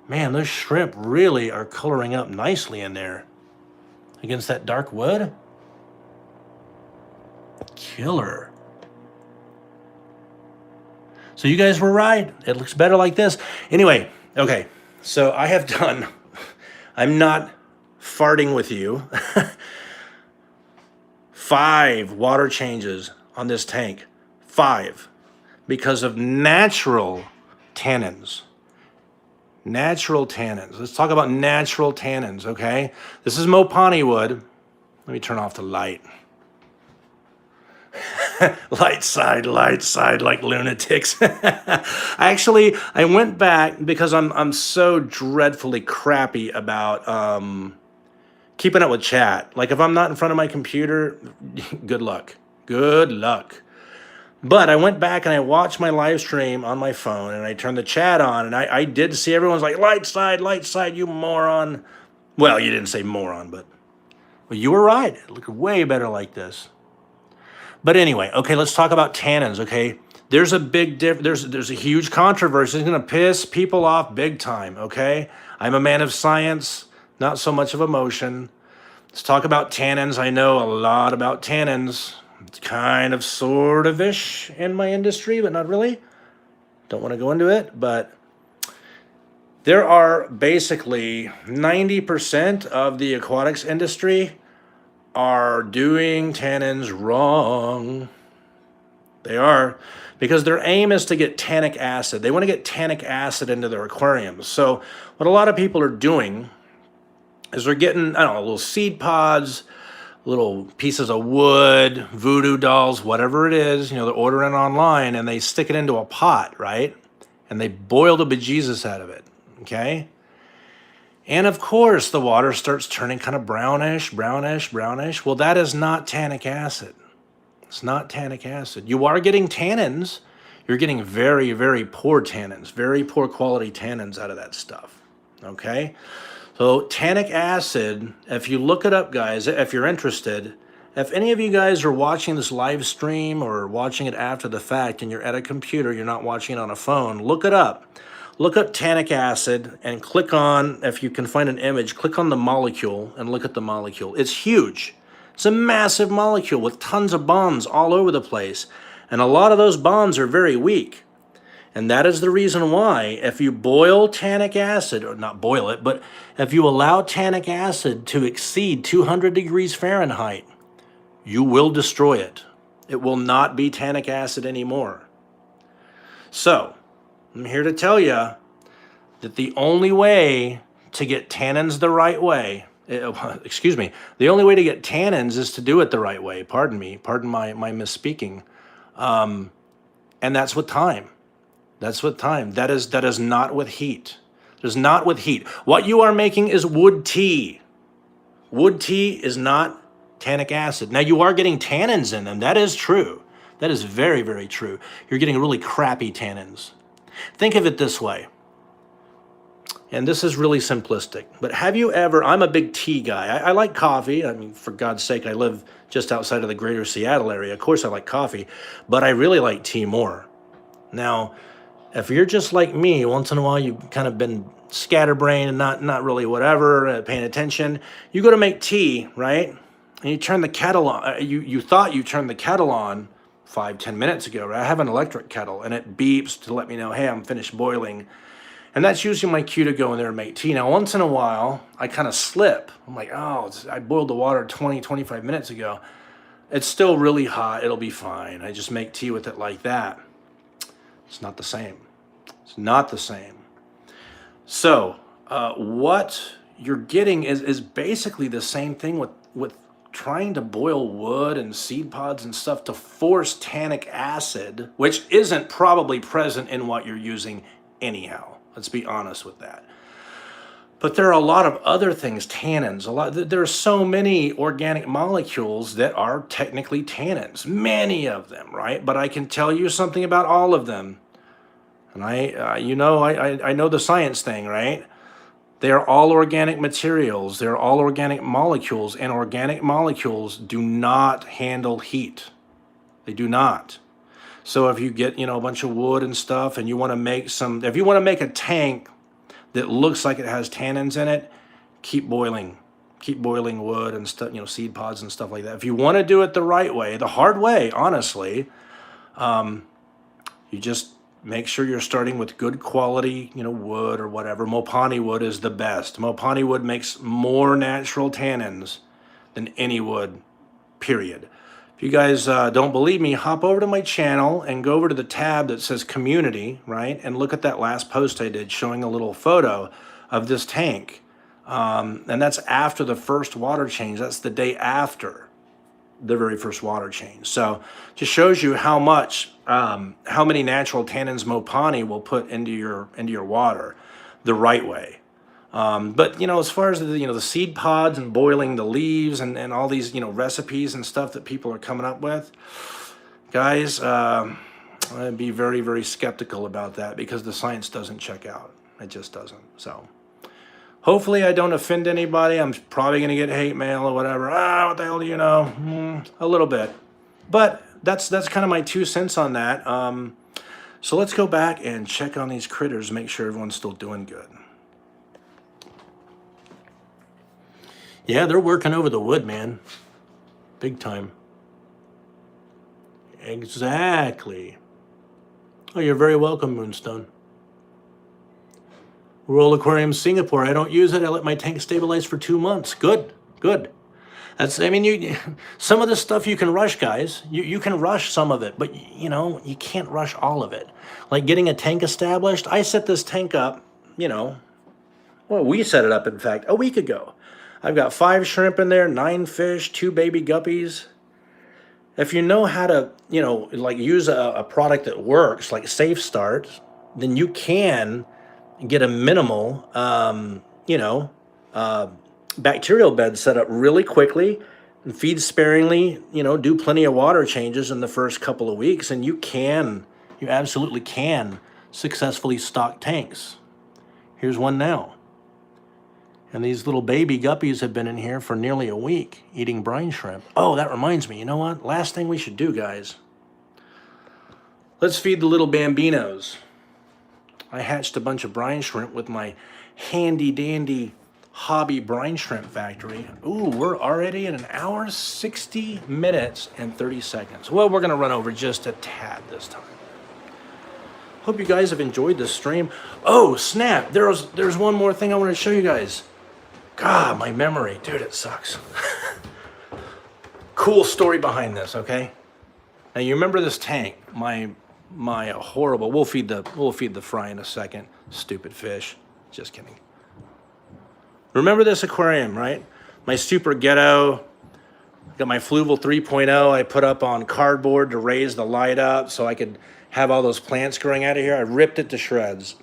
Man, those shrimp really are coloring up nicely in there against that dark wood. Killer. So you guys were right. It looks better like this. Anyway, okay. So I have done, I'm not farting with you, 5 water changes on this tank. 5. Because of natural tannins. Natural tannins. Let's talk about natural tannins, okay? This is Mopani wood. Let me turn off the light. light side, like lunatics. I went back because I'm so dreadfully crappy about keeping up with chat. Like if I'm not in front of my computer, good luck. Good luck. But I went back and I watched my live stream on my phone and I turned the chat on and I did see everyone's like, light side, you moron. Well, you didn't say moron, but you were right. It looked way better like this. But anyway, okay, let's talk about tannins, okay? There's a big there's a huge controversy. It's going to piss people off big time, okay? I'm a man of science, not so much of emotion. Let's talk about tannins. I know a lot about tannins. It's kind of sort of-ish in my industry, but not really. Don't want to go into it, but there are basically 90% of the aquatics industry are doing tannins wrong. They are, because their aim is to get tannic acid. They want to get tannic acid into their aquariums. So what a lot of people are doing is they're getting, I don't know, little seed pods, little pieces of wood, voodoo dolls, whatever it is, you know, they're ordering online and they stick it into a pot, right? And they boil the bejesus out of it, okay? And of course, the water starts turning kind of brownish. Well, that is not tannic acid. It's not tannic acid. You are getting tannins. You're getting very, very poor tannins, very poor quality tannins out of that stuff. Okay? So tannic acid, if you look it up, guys, if you're interested, if any of you guys are watching this live stream or watching it after the fact and you're at a computer, you're not watching it on a phone, look it up. Look up tannic acid and click on, if you can find an image, click on the molecule and look at the molecule. It's huge. It's a massive molecule with tons of bonds all over the place. And a lot of those bonds are very weak. And that is the reason why if you boil tannic acid, or not boil it, but if you allow tannic acid to exceed 200 degrees Fahrenheit, you will destroy it. It will not be tannic acid anymore. So, I'm here to tell you that the only way to get tannins the right way, excuse me, the only way to get tannins is to do it the right way. Pardon me, pardon my misspeaking. And that's with time. That's with time. That is not with heat. That is not with heat. What you are making is wood tea. Wood tea is not tannic acid. Now you are getting tannins in them. That is true. That is very, very true. You're getting really crappy tannins. Think of it this way. And this is really simplistic, but have you ever, I'm a big tea guy. I like coffee. I mean, for God's sake, I live just outside of the greater Seattle area. Of course I like coffee, but I really like tea more. Now, if you're just like me, once in a while you've kind of been scatterbrained and not really whatever, paying attention. You go to make tea, right? And you turn the kettle on. You thought you turned the kettle on 5-10 minutes ago, right? I have an electric kettle and it beeps to let me know, hey, I'm finished boiling. And that's usually my cue to go in there and make tea. Now, once in a while, I kind of slip. I'm like, oh, I boiled the water 20-25 minutes ago. It's still really hot. It'll be fine. I just make tea with it like that. It's not the same. It's not the same. So what you're getting is basically the same thing with trying to boil wood and seed pods and stuff to force tannic acid, which isn't probably present in what you're using anyhow. Let's be honest with that. But there are a lot of other things, tannins. There are so many organic molecules that are technically tannins, many of them, right? But I can tell you something about all of them. And I know the science thing, right? They are all organic materials. They're all organic molecules, and organic molecules do not handle heat. They do not. So if you get, a bunch of wood and stuff and you want to make if you want to make a tank that looks like it has tannins in it, keep boiling wood and stuff, seed pods and stuff like that. If you want to do it the right way, the hard way, honestly, you just make sure you're starting with good quality, wood or whatever. Mopani wood is the best. Mopani wood makes more natural tannins than any wood, period. If you guys don't believe me, hop over to my channel and go over to the tab that says community, right? And look at that last post I did showing a little photo of this tank. And that's after the first water change. That's the day after the very first water change. So just shows you how many natural tannins Mopani will put into your water the right way. But as far as the seed pods and boiling the leaves and all these recipes and stuff that people are coming up with, guys, I'd be very, very skeptical about that because the science doesn't check out. It just doesn't. So hopefully I don't offend anybody. I'm probably going to get hate mail or whatever. What the hell do you know? A little bit. But that's kind of my 2 cents on that. So let's go back and check on these critters, make sure everyone's still doing good. Yeah, they're working over the wood, man. Big time. Exactly. Oh, you're very welcome, Moonstone. Royal Aquariums Singapore. I don't use it. I let my tank stabilize for 2 months. Good, good. Some of the stuff you can rush, guys. You can rush some of it, but you can't rush all of it. Like getting a tank established. I set this tank up, we set it up, in fact, a week ago. I've got 5 shrimp in there, 9 fish, 2 baby guppies. If you know how to, use a product that works, like Safe Start, then you can get a minimal, bacterial bed set up really quickly, and feed sparingly, you know, do plenty of water changes in the first couple of weeks, and you absolutely can successfully stock tanks. Here's one now. And these little baby guppies have been in here for nearly a week eating brine shrimp. Oh, that reminds me, you know what? Last thing we should do, guys. Let's feed the little bambinos. I hatched a bunch of brine shrimp with my handy dandy hobby brine shrimp factory. Ooh, we're already at an hour, 60 minutes, and 30 seconds. Well, we're gonna run over just a tad this time. Hope you guys have enjoyed this stream. Oh, snap, there's one more thing I want to show you guys. God, my memory, dude, it sucks. Cool story behind this, okay? Now you remember this tank, my horrible, we'll feed the fry in a second. Stupid fish, just kidding. Remember this aquarium, right? My super ghetto, got my Fluval 3.0 I put up on cardboard to raise the light up so I could have all those plants growing out of here. I ripped it to shreds.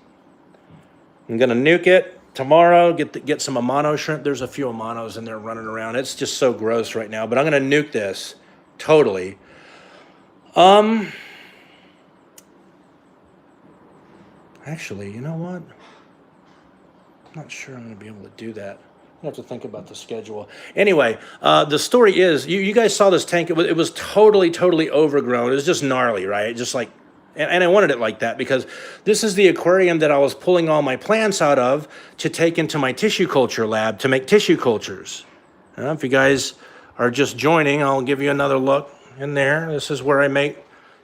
I'm gonna nuke it tomorrow, get some Amano shrimp. There's a few Amanos in there running around. It's just so gross right now, but I'm gonna nuke this totally. Actually, you know what? I'm not sure I'm gonna be able to do that. I have to think about the schedule. Anyway, the story is, you guys saw this tank. It was totally overgrown. It was just gnarly, right? Just like, and I wanted it like that because this is the aquarium that I was pulling all my plants out of to take into my tissue culture lab to make tissue cultures. If you guys are just joining, I'll give you another look in there. This is where I make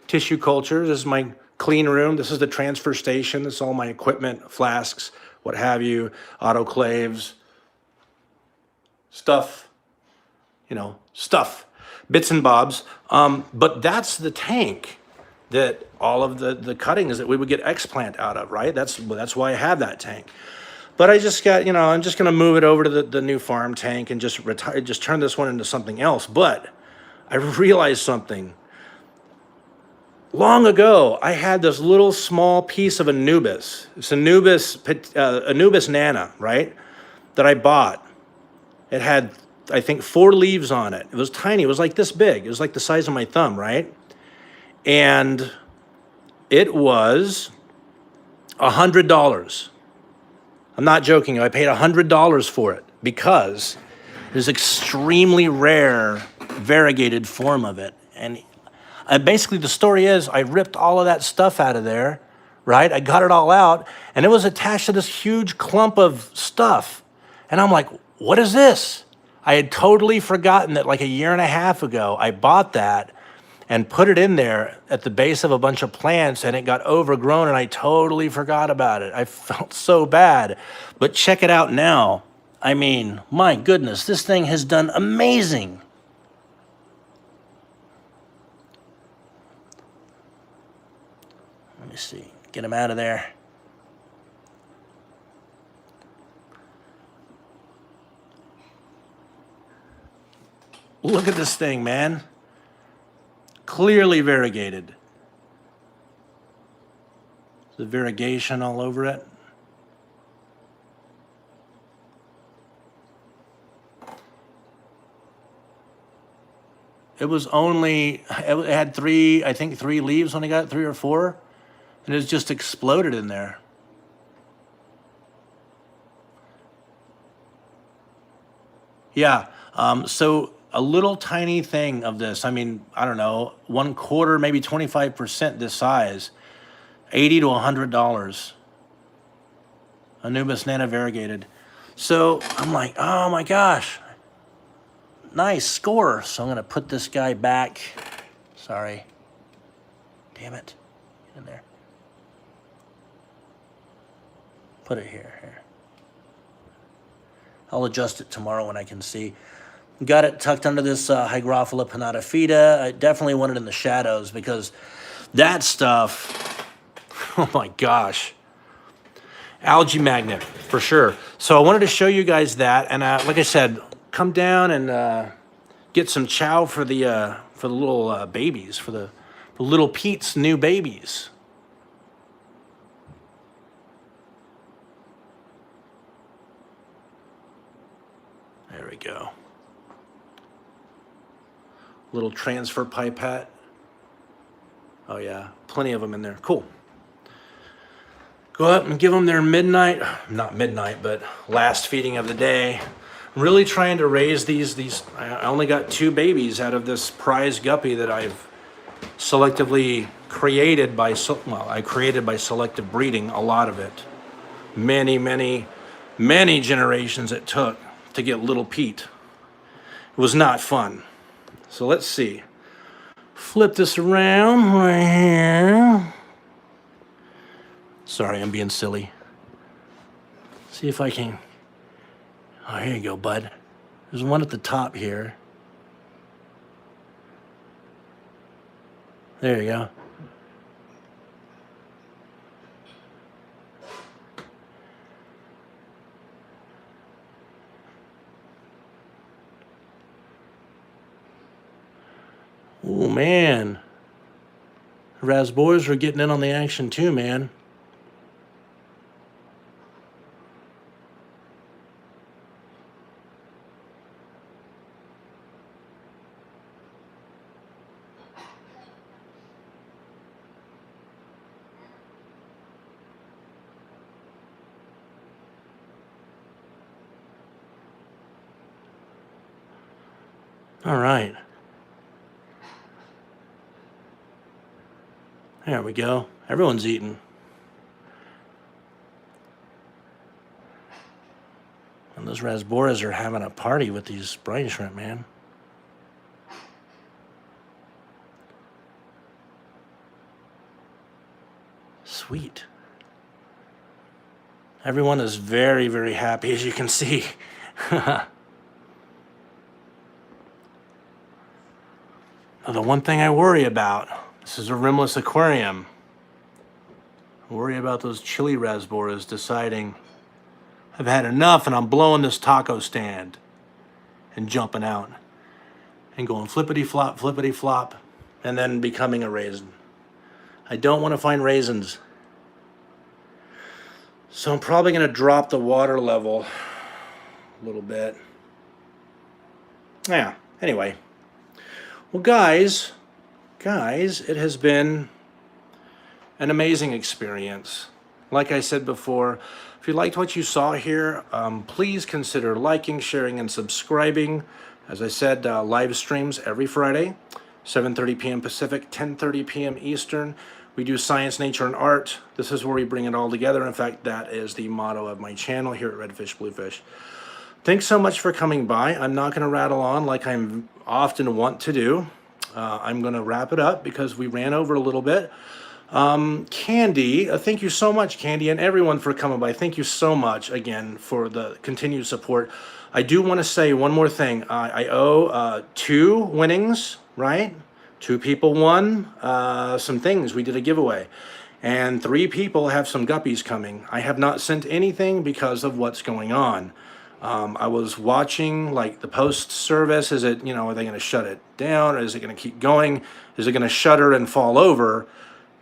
tissue cultures. This is my clean room. This is the transfer station. This is all my equipment, flasks, what have you, autoclaves, stuff, you know, stuff, bits and bobs. But that's the tank that all of the cuttings that we would get explant out of, right? That's why I have that tank. But I just got, you know, I'm just gonna move it over to the new farm tank and just turn this one into something else. But I realized something. Long ago, I had this little small piece of Anubis. It's Anubis nana, right? That I bought. It had, I think, 4 leaves on it. It was tiny. It was like this big. It was like the size of my thumb, right? And it was $100. I'm not joking. I paid $100 for it because there's extremely rare variegated form of it. And basically the story is I ripped all of that stuff out of there, right? I got it all out, and it was attached to this huge clump of stuff. And I'm like, what is this? I had totally forgotten that like a year and a half ago, I bought that and put it in there at the base of a bunch of plants, and it got overgrown, and I totally forgot about it. I felt so bad. But check it out now. I mean, my goodness, this thing has done amazing. Let me see, get him out of there. Look at this thing, man. Clearly variegated. The variegation all over it. It was only, it had 3, I think 3 leaves when I got it, 3 or 4. And it's just exploded in there. Yeah, so a little tiny thing of this, I mean, I don't know, 1/4, maybe 25% this size, $80 to $100. Anubis nana variegated. So I'm like, oh my gosh, nice score. So I'm gonna put this guy back. Sorry, damn it, get in there. Put it here. I'll adjust it tomorrow when I can see. Got it tucked under this Hygrophila pinnata. I definitely want it in the shadows because that stuff, oh my gosh. Algae magnet, for sure. So I wanted to show you guys that. And like I said, come down and get some chow for the little babies, for the little Pete's new babies. There we go. Little transfer pipette. Oh yeah, plenty of them in there. Cool. Go up and give them their midnight, not midnight, but last feeding of the day. I'm really trying to raise these. I only got 2 babies out of this prize guppy that I've selectively created by, I created by selective breeding, a lot of it. Many generations it took to get little Pete. It was not fun. So let's see. Flip this around right here. Sorry, I'm being silly. See if I can. Oh, here you go, bud. There's one at the top here. There you go. Oh, man. Raspberries are getting in on the action too, man. All right. There we go. Everyone's eating. And those raspberries are having a party with these brine shrimp, man. Sweet. Everyone is very happy, as you can see. The one thing I worry about, this is a rimless aquarium. I worry about those chili raspberries deciding I've had enough and I'm blowing this taco stand and jumping out and going flippity flop, and then becoming a raisin. I don't want to find raisins. So I'm probably going to drop the water level a little bit. Yeah, anyway. Well, guys, it has been an amazing experience. Like I said before, if you liked what you saw here, please consider liking, sharing, and subscribing. As I said, live streams every Friday, 7:30 p.m. Pacific, 10:30 p.m. Eastern. We do science, nature, and art. This is where we bring it all together. In fact, that is the motto of my channel here at Redfish Bluefish. Thanks so much for coming by. I'm not going to rattle on like I often want to do. I'm going to wrap it up because we ran over a little bit. Candy, thank you so much, Candy, and everyone for coming by. Thank you so much again for the continued support. I do want to say one more thing. I owe 2 winnings, right? 2 people won some things. We did a giveaway. And 3 people have some guppies coming. I have not sent anything because of what's going on. I was watching like the post service. Is it, are they going to shut it down? Or is it going to keep going? Is it going to shutter and fall over?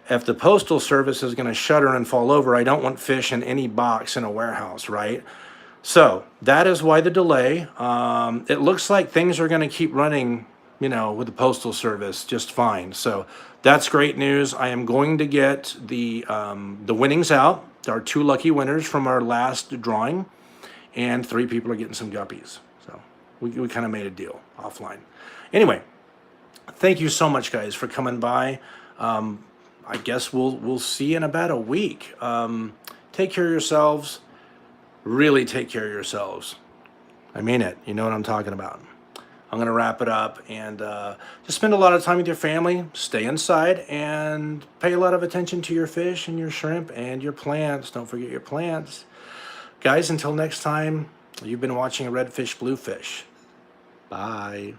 If the postal service is going to shutter and fall over, I don't want fish in any box in a warehouse, right? So that is why the delay. It looks like things are going to keep running, with the postal service just fine. So that's great news. I am going to get the winnings out. There are 2 lucky winners from our last drawing. And 3 people are getting some guppies. So we kind of made a deal offline. Anyway, thank you so much, guys, for coming by. I guess we'll see in about a week. Take care of yourselves. Really take care of yourselves. I mean it. You know what I'm talking about. I'm going to wrap it up and just spend a lot of time with your family. Stay inside and pay a lot of attention to your fish and your shrimp and your plants. Don't forget your plants. Guys, until next time, you've been watching Redfish Bluefish. Bye.